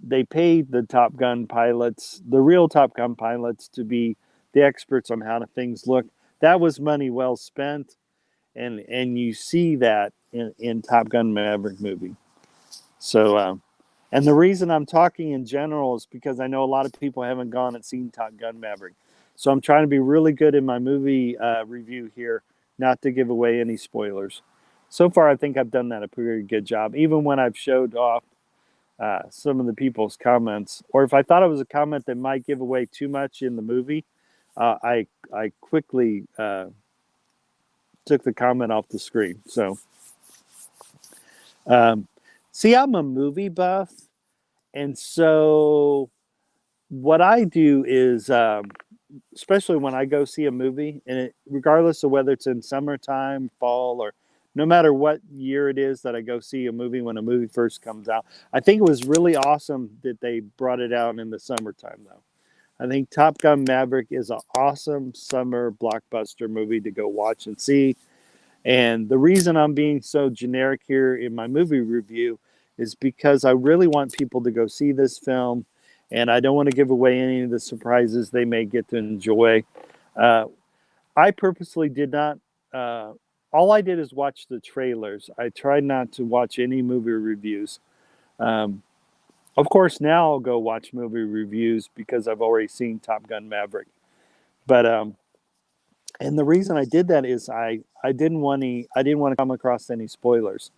they paid the Top Gun pilots, the real Top Gun pilots, to be the experts on how things look. That was money well spent, and you see that in Top Gun Maverick movie. So, and the reason I'm talking in general is because I know a lot of people haven't gone and seen Top Gun Maverick. So I'm trying to be really good in my movie review here, not to give away any spoilers. So far, I think I've done that a pretty good job, even when I've showed off some of the people's comments, or if I thought it was a comment that might give away too much in the movie, I quickly took the comment off the screen. So, um, see, I'm a movie buff, and so what I do is especially when I go see a movie, and regardless of whether it's in summertime, fall, or no matter what year it is that I go see a movie when a movie first comes out, I think it was really awesome that they brought it out in the summertime, though. I think Top Gun Maverick is an awesome summer blockbuster movie to go watch and see. And the reason I'm being so generic here in my movie review is because I really want people to go see this film, and I don't want to give away any of the surprises they may get to enjoy. Uh, I purposely did not. All I did is watch the trailers. I tried not to watch any movie reviews. Um, of course, now I'll go watch movie reviews because I've already seen Top Gun Maverick. But and the reason I did that is I didn't want to come across any spoilers.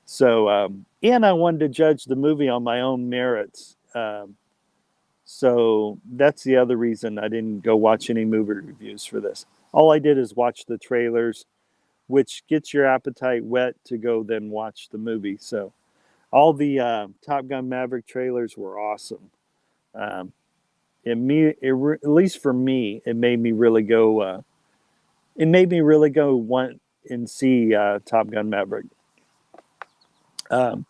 So and I wanted to judge the movie on my own merits. So that's the other reason I didn't go watch any movie reviews for this. All I did is watch the trailers, which gets your appetite wet to go then watch the movie. So all the Top Gun Maverick trailers were awesome. Um, at least for me, it made me really go. It made me really go want and see Top Gun Maverick. Um,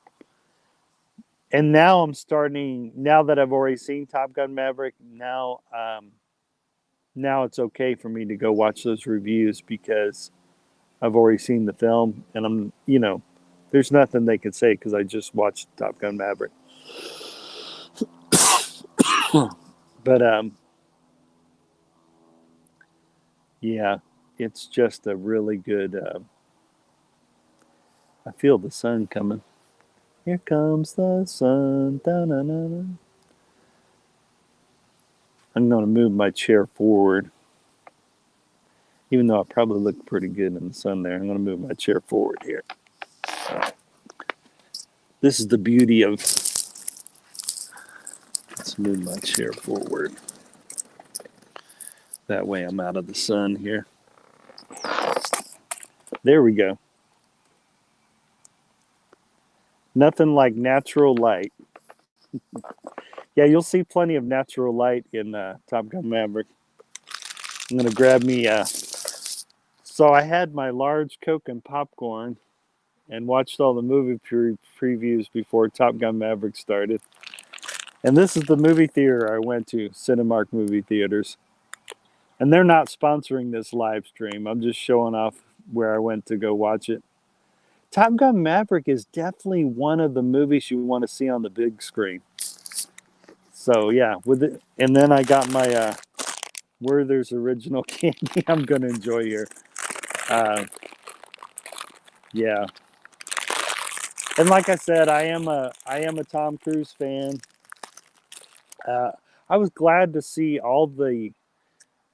and now I'm starting. Now that I've already seen Top Gun Maverick, now it's okay for me to go watch those reviews because I've already seen the film, and there's nothing they could say because I just watched Top Gun Maverick. But yeah, it's just a really good. I feel the sun coming. Here comes the sun. Da-na-na-na. I'm going to move my chair forward. Even though I probably look pretty good in the sun there, I'm going to move my chair forward here. This is the beauty of. Let's move my chair forward. That way I'm out of the sun here. There we go. Nothing like natural light. Yeah, you'll see plenty of natural light in Top Gun Maverick. I'm going to grab me. So I had my large Coke and popcorn and watched all the movie previews before Top Gun Maverick started. And this is the movie theater I went to, Cinemark Movie Theaters. And they're not sponsoring this live stream. I'm just showing off where I went to go watch it. Top Gun Maverick is definitely one of the movies you want to see on the big screen. So yeah, and then I got my Werther's original candy. I'm gonna enjoy here. Yeah, and like I said, I am a Tom Cruise fan. I was glad to see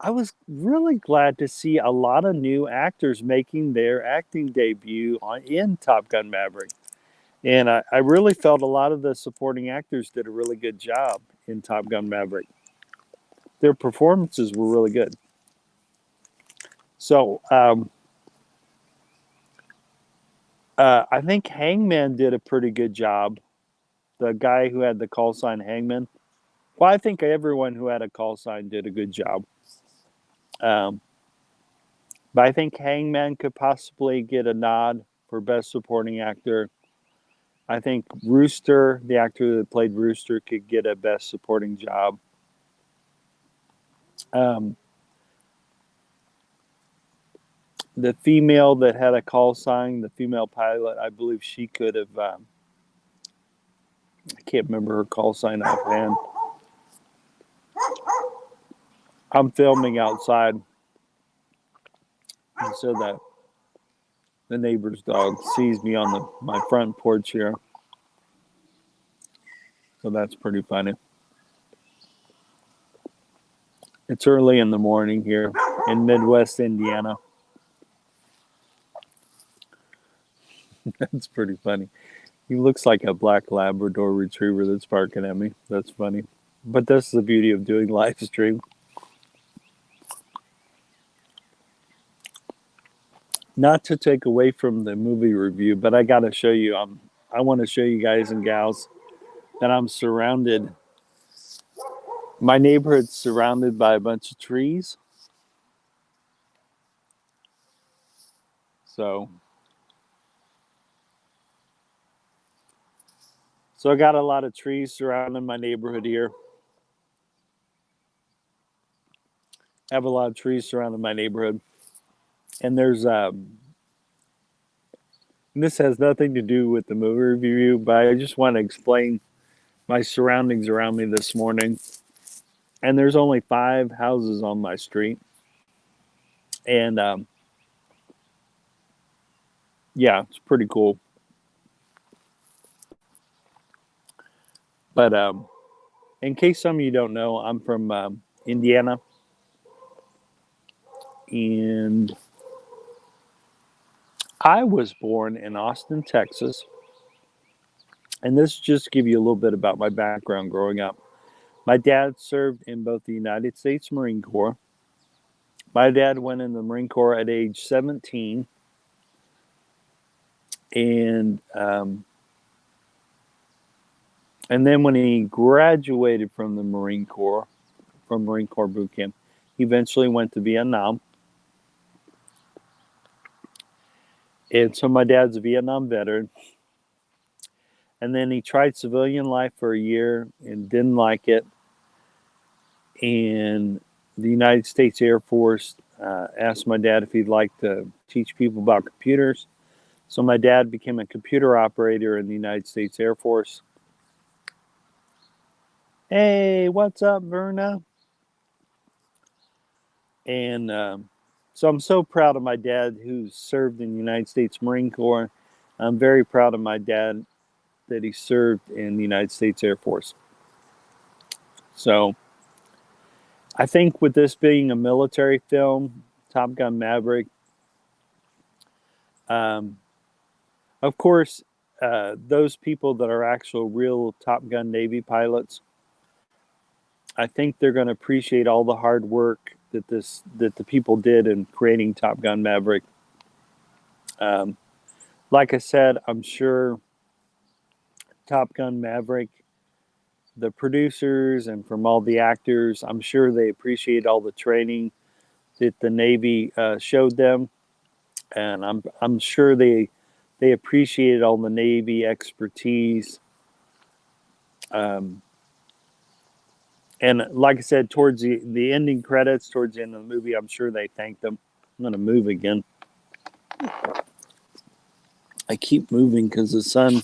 I was really glad to see a lot of new actors making their acting debut in Top Gun Maverick. And I really felt a lot of the supporting actors did a really good job in Top Gun Maverick. Their performances were really good. So I think Hangman did a pretty good job. The guy who had the call sign Hangman. Well, I think everyone who had a call sign did a good job. But I think Hangman could possibly get a nod for Best Supporting Actor. I think Rooster, the actor that played Rooster, could get a Best Supporting job. The female that had a call sign, the female pilot, I believe she could have. I can't remember her call sign offhand. I'm filming outside, and so that the neighbor's dog sees me on my front porch here. So that's pretty funny. It's early in the morning here in Midwest Indiana. That's pretty funny. He looks like a black Labrador retriever that's barking at me. That's funny. But that's the beauty of doing live stream. Not to take away from the movie review, but I got to show you. I want to show you guys and gals that I'm surrounded My neighborhood's surrounded by a bunch of trees. So I got a lot of trees surrounding my neighborhood here. I have a lot of trees surrounding my neighborhood. And there's this has nothing to do with the movie review, but I just want to explain my surroundings around me this morning. And there's only 5 houses on my street. And yeah, it's pretty cool. But in case some of you don't know, I'm from Indiana. And I was born in Austin, Texas. And this just give you a little bit about my background growing up. My dad served in both the United States Marine Corps. My dad went in the Marine Corps at age 17. And then when he graduated from the Marine Corps, from Marine Corps boot camp, he eventually went to Vietnam. And so my dad's a Vietnam veteran. And then he tried civilian life for a year and didn't like it. And the United States Air Force asked my dad if he'd like to teach people about computers. So my dad became a computer operator in the United States Air Force. Hey, what's up, Verna? And so I'm so proud of my dad who served in the United States Marine Corps. I'm very proud of my dad that he served in the United States Air Force. So I think with this being a military film, Top Gun Maverick, of course, those people that are actual real Top Gun Navy pilots, I think they're going to appreciate all the hard work that the people did in creating Top Gun Maverick. Like I said, I'm sure Top Gun Maverick, the producers and from all the actors, I'm sure they appreciate all the training that the Navy showed them, and I'm sure they appreciated all the Navy expertise. And like I said, towards the ending credits, towards the end of the movie, I'm sure they thanked them. I'm going to move again. I keep moving because the sun.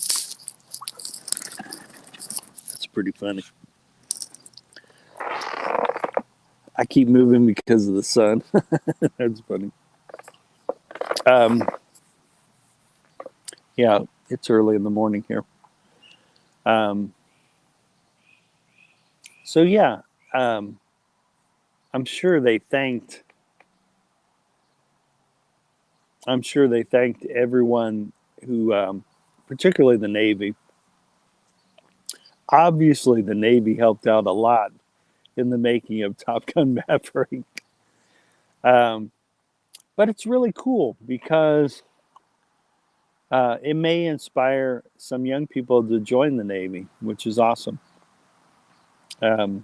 That's pretty funny. I keep moving because of the sun. That's funny. Yeah, it's early in the morning here. So yeah, I'm sure they thanked. I'm sure they thanked everyone who, particularly the Navy. Obviously, the Navy helped out a lot in the making of Top Gun Maverick. But it's really cool because it may inspire some young people to join the Navy, which is awesome. But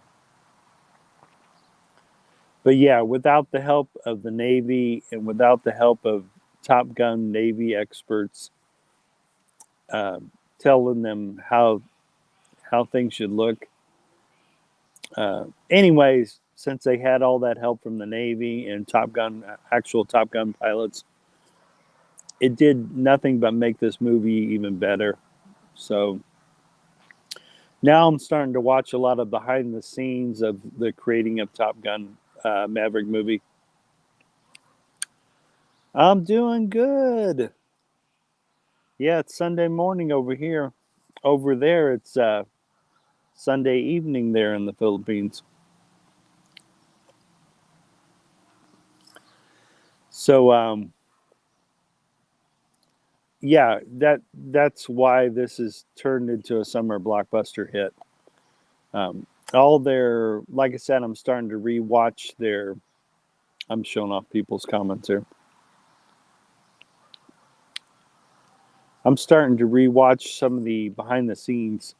yeah, without the help of the Navy and without the help of Top Gun Navy experts telling them how things should look. Anyways, since they had all that help from the Navy and actual Top Gun pilots, it did nothing but make this movie even better. So now I'm starting to watch a lot of behind the scenes of the creating of Top Gun Maverick movie. I'm doing good. Yeah, it's Sunday morning over here. Over there, it's Sunday evening there in the Philippines. So, yeah, that's why this is turned into a summer blockbuster hit. Like I said, I'm starting to rewatch their. I'm showing off people's comments here. I'm starting to rewatch some of the behind the scenes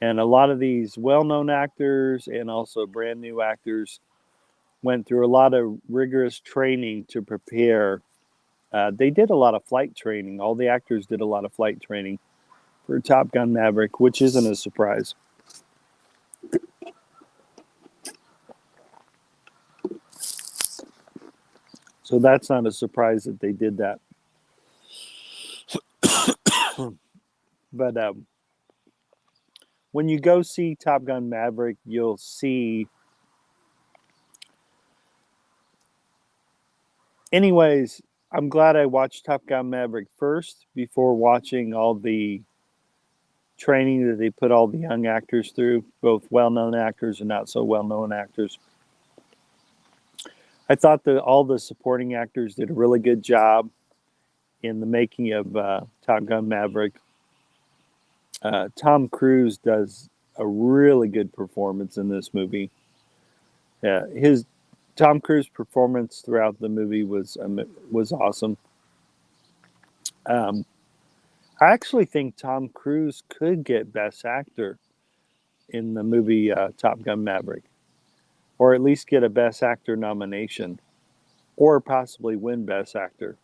And a lot of these well-known actors and also brand new actors went through a lot of rigorous training to prepare. They did a lot of flight training. All the actors did a lot of flight training for Top Gun Maverick, which isn't a surprise. So that's not a surprise that they did that. But when you go see Top Gun Maverick, you'll see. Anyways, I'm glad I watched Top Gun Maverick first before watching all the training that they put all the young actors through, both well-known actors and not so well-known actors. I thought that all the supporting actors did a really good job in the making of Top Gun Maverick. Tom Cruise does a really good performance in this movie. His Tom Cruise performance throughout the movie was awesome. I actually think Tom Cruise could get Best Actor in the movie Top Gun Maverick, or at least get a Best Actor nomination, or possibly win Best Actor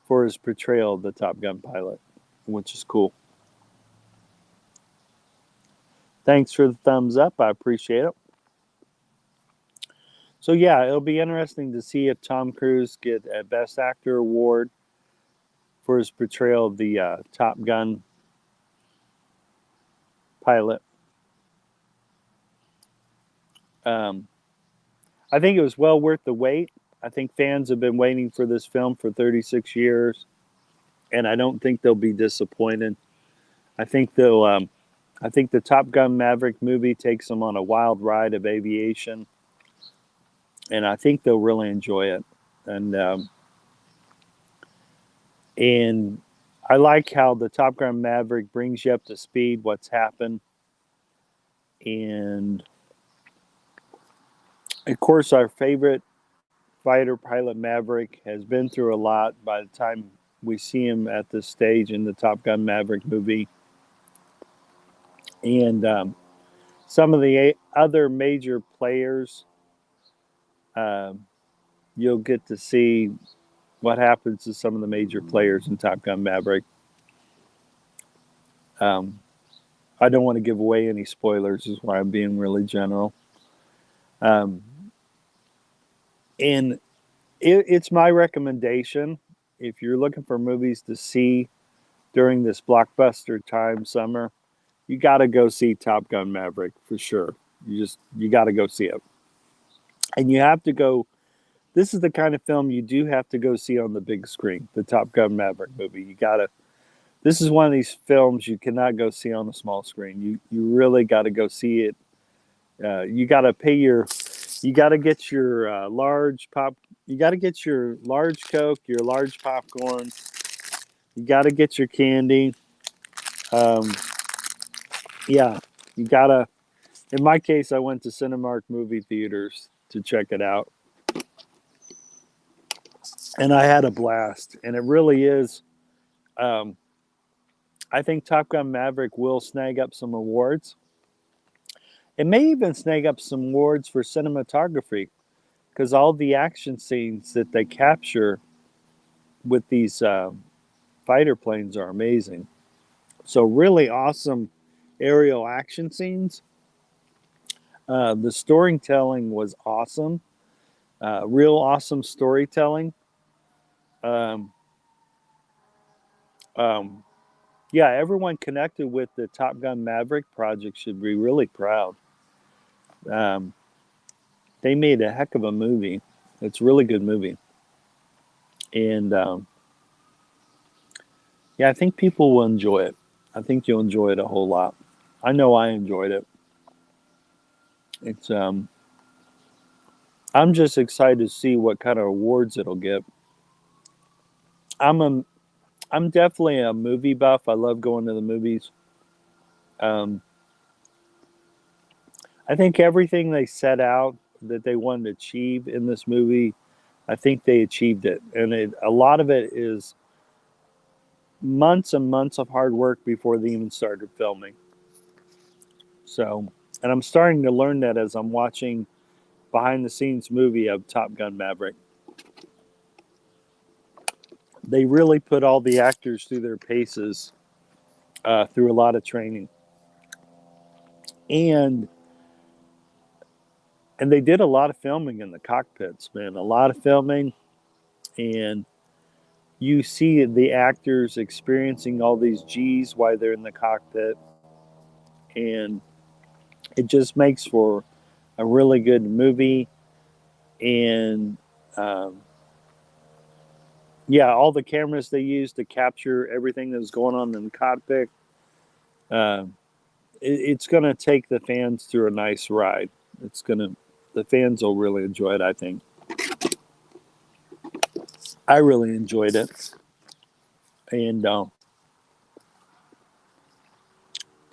for his portrayal of the Top Gun pilot, which is cool. Thanks for the thumbs up. I appreciate it. So yeah, it'll be interesting to see if Tom Cruise get a Best Actor award for his portrayal of the Top Gun pilot. I think it was well worth the wait. I think fans have been waiting for this film for 36 years, and I don't think they'll be disappointed. I think they'll. I think the Top Gun Maverick movie takes them on a wild ride of aviation, and I think they'll really enjoy it. And I like how the Top Gun Maverick brings you up to speed what's happened. And of course, our favorite fighter pilot Maverick has been through a lot by the time we see him at this stage in the Top Gun Maverick movie. And some of the other major players, you'll get to see what happens to some of the major players in Top Gun Maverick. I don't want to give away any spoilers, is why I'm being really general. And it's my recommendation, if you're looking for movies to see during this blockbuster time summer, you got to go see Top Gun Maverick for sure. You got to go see it. And you have to go. This is the kind of film you do have to go see on the big screen, the Top Gun Maverick movie. This is one of these films you cannot go see on the small screen. You really got to go see it. You got to get your large pop. You got to get your large Coke, your large popcorn. You got to get your candy. Yeah, you gotta. In my case, I went to Cinemark movie theaters to check it out, and I had a blast. And it really is. I think Top Gun Maverick will snag up some awards. It may even snag up some awards for cinematography, because all the action scenes that they capture with these fighter planes are amazing. So really awesome aerial action scenes. The storytelling was awesome. Real awesome storytelling. Yeah, everyone connected with the Top Gun Maverick project should be really proud. They made a heck of a movie. It's a really good movie. And yeah, I think people will enjoy it. I think you'll enjoy it a whole lot. I know I enjoyed it. It's I'm just excited to see what kind of awards it'll get. I'm definitely a movie buff. I love going to the movies. I think everything they set out that they wanted to achieve in this movie, I think they achieved it. And a lot of it is months and months of hard work before they even started filming. So, and I'm starting to learn that as I'm watching behind the scenes movie of Top Gun Maverick. They really put all the actors through their paces, through a lot of training, and they did a lot of filming in the cockpits, man. A lot of filming, and you see the actors experiencing all these G's while they're in the cockpit, and it just makes for a really good movie. And yeah, all the cameras they use to capture everything that's going on in the cockpit, uh, it's going to take the fans through a nice ride. The fans will really enjoy it, I think. I really enjoyed it, and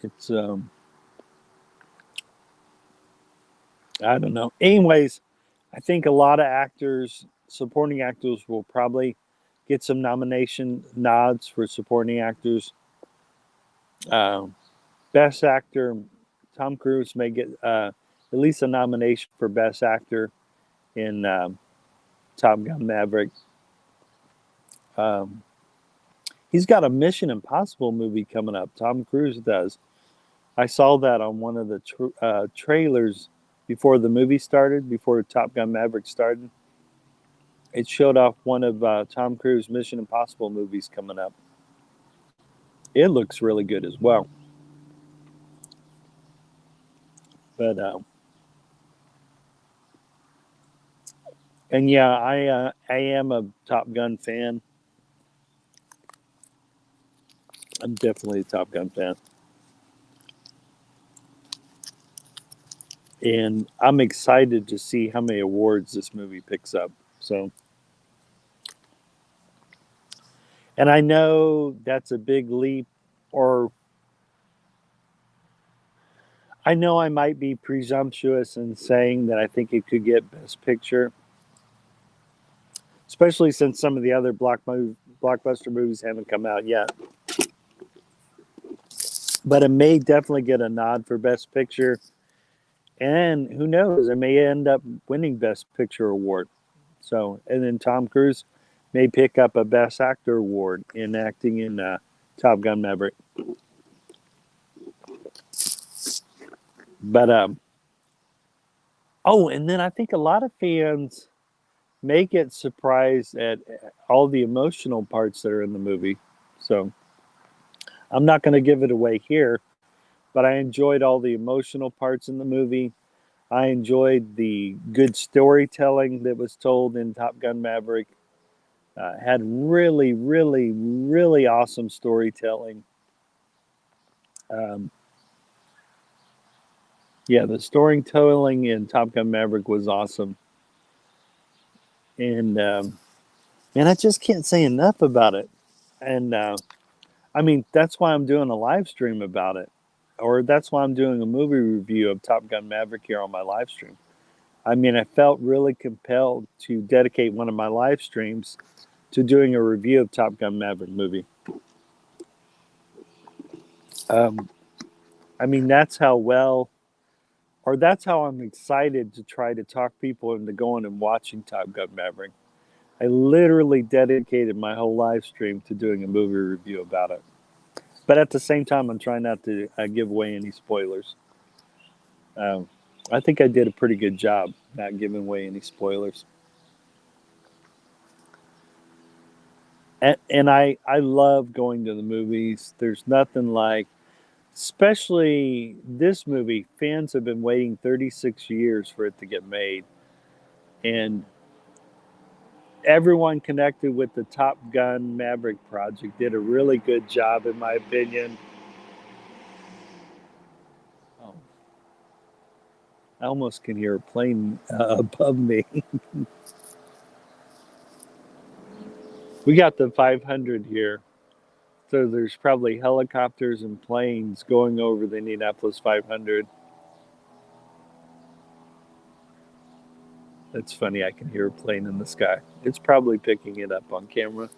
it's I don't know. Anyways, I think a lot of actors, supporting actors, will probably get some nomination nods for supporting actors. Uh, Best actor, Tom Cruise may get at least a nomination for Best Actor in Top Gun Maverick. Um, he's got a Mission Impossible movie coming up. Tom Cruise does. I saw that on one of the trailers before the movie started, before Top Gun Maverick started. It showed off one of Tom Cruise's Mission Impossible movies coming up. It looks really good as well. But and yeah, I am a Top Gun fan. I'm definitely a Top Gun fan, and I'm excited to see how many awards this movie picks up. So, and I know that's a big leap, or I know I might be presumptuous in saying that I think it could get Best Picture, especially since some of the other blockbuster movies haven't come out yet. But it may definitely get a nod for Best Picture, and who knows, it may end up winning Best Picture award. So, and then Tom Cruise may pick up a Best Actor award in acting in Top Gun Maverick. But oh, and then I think a lot of fans may get surprised at all the emotional parts that are in the movie. So I'm not going to give it away here, but I enjoyed all the emotional parts in the movie. I enjoyed the good storytelling that was told in Top Gun Maverick. Had really, really, really awesome storytelling. Um, yeah, the storytelling in Top Gun Maverick was awesome. And man, I just can't say enough about it. And I mean, that's why I'm doing a live stream about it, or that's why I'm doing a movie review of Top Gun Maverick here on my live stream. I mean, I felt really compelled to dedicate one of my live streams to doing a review of Top Gun Maverick movie. I mean, that's how well, or that's how I'm excited to try to talk people into going and watching Top Gun Maverick. I literally dedicated my whole live stream to doing a movie review about it. But at the same time, I'm trying not to give away any spoilers. I think I did a pretty good job not giving away any spoilers. And I love going to the movies. There's nothing like, especially this movie, fans have been waiting 36 years for it to get made. And everyone connected with the Top Gun Maverick project did a really good job, in my opinion. Oh, I almost can hear a plane above me. We got the 500 here. So there's probably helicopters and planes going over the Indianapolis 500. It's funny, I can hear a plane in the sky. It's probably picking it up on camera.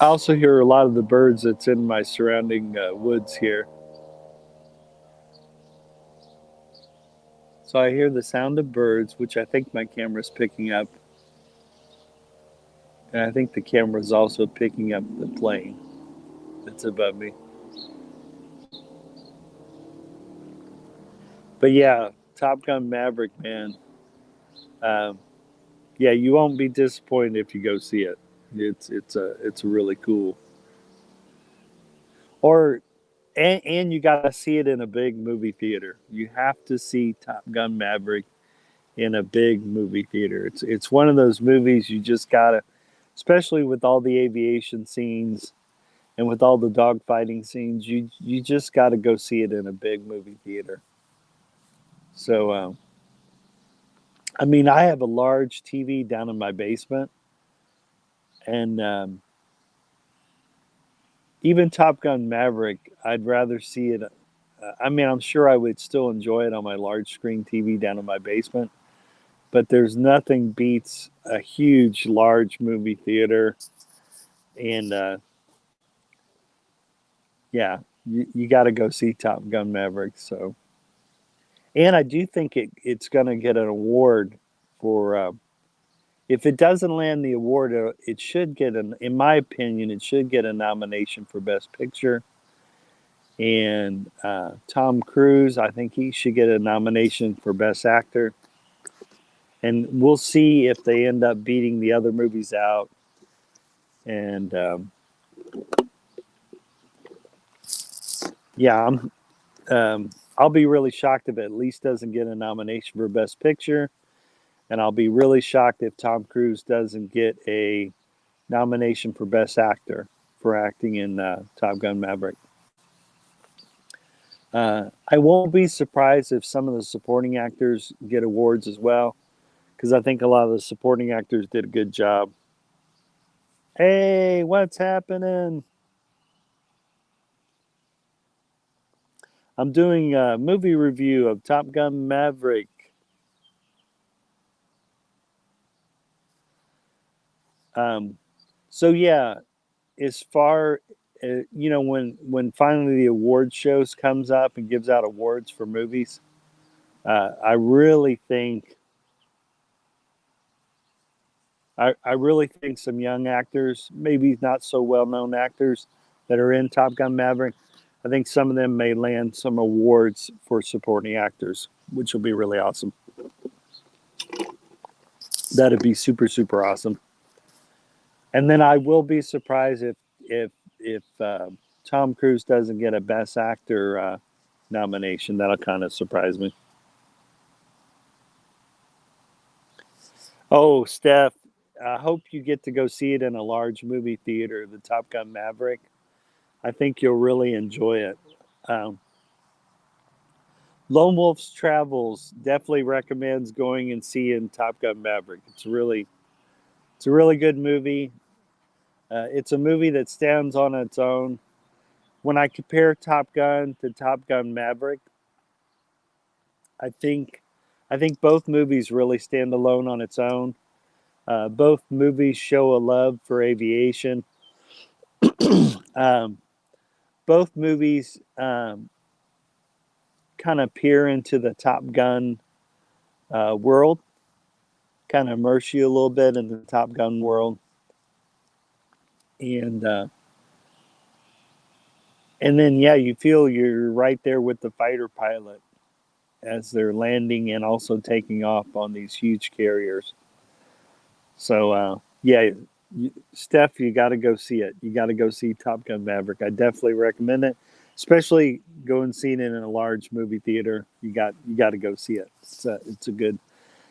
I also hear a lot of the birds that's in my surrounding woods here. So I hear the sound of birds, which I think my camera's picking up. And I think the camera's also picking up the plane that's above me. But yeah, Top Gun Maverick, man. Um, yeah, you won't be disappointed if you go see it. It's a really cool. Or and you got to see it in a big movie theater. You have to see Top Gun Maverick in a big movie theater. It's one of those movies you just gotta, especially with all the aviation scenes and with all the dogfighting scenes. You just got to go see it in a big movie theater. So I mean, I have a large TV down in my basement, and even Top Gun Maverick, I'd rather see it. I mean, I'm sure I would still enjoy it on my large screen TV down in my basement, but there's nothing beats a huge, large movie theater. And yeah, you got to go see Top Gun Maverick. So, and I do think it's going to get an award for. If it doesn't land the award, it should get an. In my opinion, it should get a nomination for Best Picture. And Tom Cruise, I think he should get a nomination for Best Actor. And we'll see if they end up beating the other movies out. And yeah, I'll be really shocked if it at least doesn't get a nomination for Best Picture. And I'll be really shocked if Tom Cruise doesn't get a nomination for Best Actor for acting in Top Gun Maverick. I won't be surprised if some of the supporting actors get awards as well, because I think a lot of the supporting actors did a good job. Hey, what's happening? I'm doing a movie review of Top Gun Maverick. So yeah, as far when finally the award shows comes up and gives out awards for movies, I really think I really think some young actors, maybe not so well known actors that are in Top Gun Maverick, I think some of them may land some awards for supporting actors, which will be really awesome. That'd be super, super awesome. And then I will be surprised if Tom Cruise doesn't get a Best Actor nomination. That'll kind of surprise me. Oh, Steph, I hope you get to go see it in a large movie theater, the Top Gun Maverick. I think you'll really enjoy it. Um, Lone Wolf's Travels definitely recommends going and seeing Top Gun Maverick. It's a really good movie. It's a movie that stands on its own. When I compare Top Gun to Top Gun Maverick, I think I think both movies really stand alone on its own. Both movies show a love for aviation. um, both movies kind of peer into the Top Gun world, kind of immerse you a little bit in the Top Gun world, and and then yeah, you feel you're right there with the fighter pilot as they're landing and also taking off on these huge carriers. So yeah, Steph, you got to go see it. You got to go see Top Gun Maverick. I definitely recommend it, especially go and see it in a large movie theater. You got to go see it. It's a good.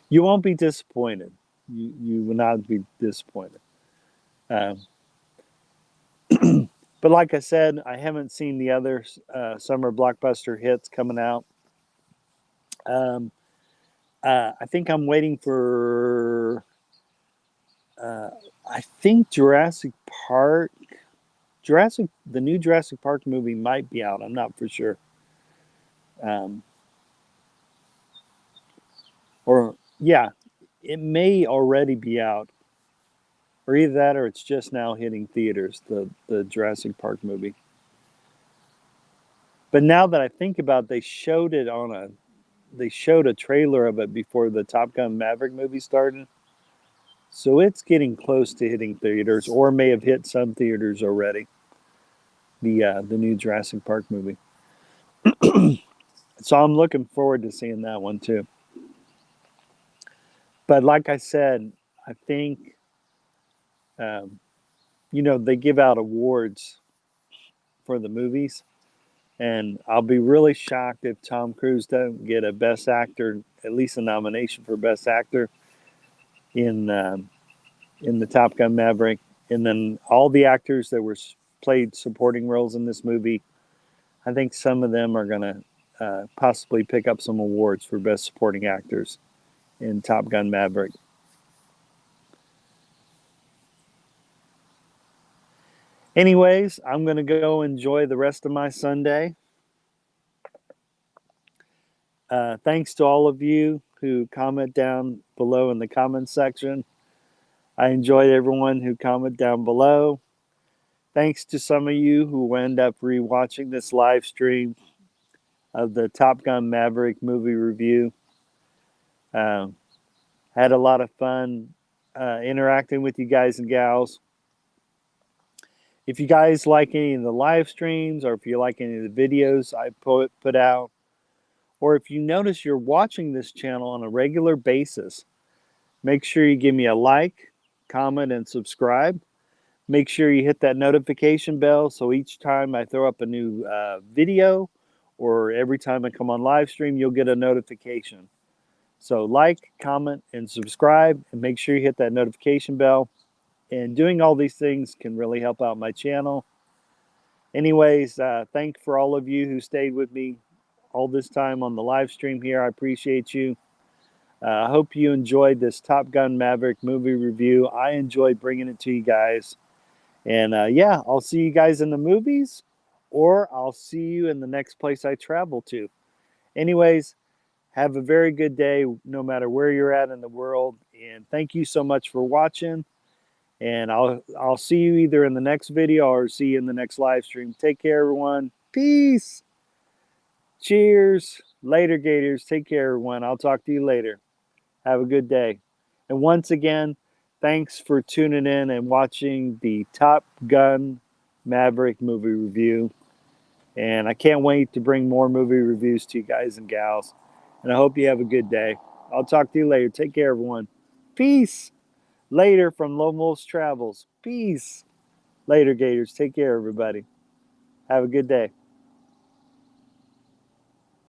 You won't be disappointed. You will not be disappointed. Um, but like I said, I haven't seen the other summer blockbuster hits coming out. Um, I think I'm waiting for. I think Park, the new Jurassic Park movie might be out. I'm not for sure. Um, or yeah, it may already be out. or either that or it's just now hitting theaters, the Jurassic Park movie. But now that I think about it, they showed a trailer of it before the Top Gun Maverick movie started. So it's getting close to hitting theaters, or may have hit some theaters already. The new Jurassic Park movie. So I'm looking forward to seeing that one too. But like I said, I think um, they give out awards for the movies, and I'll be really shocked if Tom Cruise doesn't get a Best Actor, at least a nomination for Best Actor in the Top Gun Maverick. And then all the actors that played supporting roles in this movie, I think some of them are going to possibly pick up some awards for Best Supporting Actors in Top Gun Maverick. Anyways, I'm going to go enjoy the rest of my Sunday. Thanks to all of you who comment down below in the comment section. I enjoyed everyone who commented down below. Thanks to some of you who end up rewatching this live stream of the Top Gun Maverick movie review. Had a lot of fun interacting with you guys and gals. If you guys like any of the live streams, or if you like any of the videos I put out, or if you notice you're watching this channel on a regular basis, make sure you give me a like, comment, and subscribe. Make sure you hit that notification bell so each time I throw up a new video, or every time I come on live stream, you'll get a notification. So like, comment, and subscribe, and make sure you hit that notification bell. And doing all these things can really help out my channel. Anyways, thank for all of you who stayed with me all this time on the live stream here. I appreciate you. I hope you enjoyed this Top Gun Maverick movie review. I enjoyed bringing it to you guys. And yeah, I'll see you guys in the movies, or I'll see you in the next place I travel to. Anyways, have a very good day, no matter where you're at in the world. And thank you so much for watching. And I'll see you either in the next video or see you in the next live stream. Take care, everyone. Peace. Cheers. Later, Gators. Take care, everyone. I'll talk to you later. Have a good day. And once again, thanks for tuning in and watching the Top Gun Maverick movie review. And I can't wait to bring more movie reviews to you guys and gals. And I hope you have a good day. I'll talk to you later. Take care, everyone. Peace. Later from Lone Wolf's Travels. Peace. Later, Gators. Take care, everybody. Have a good day.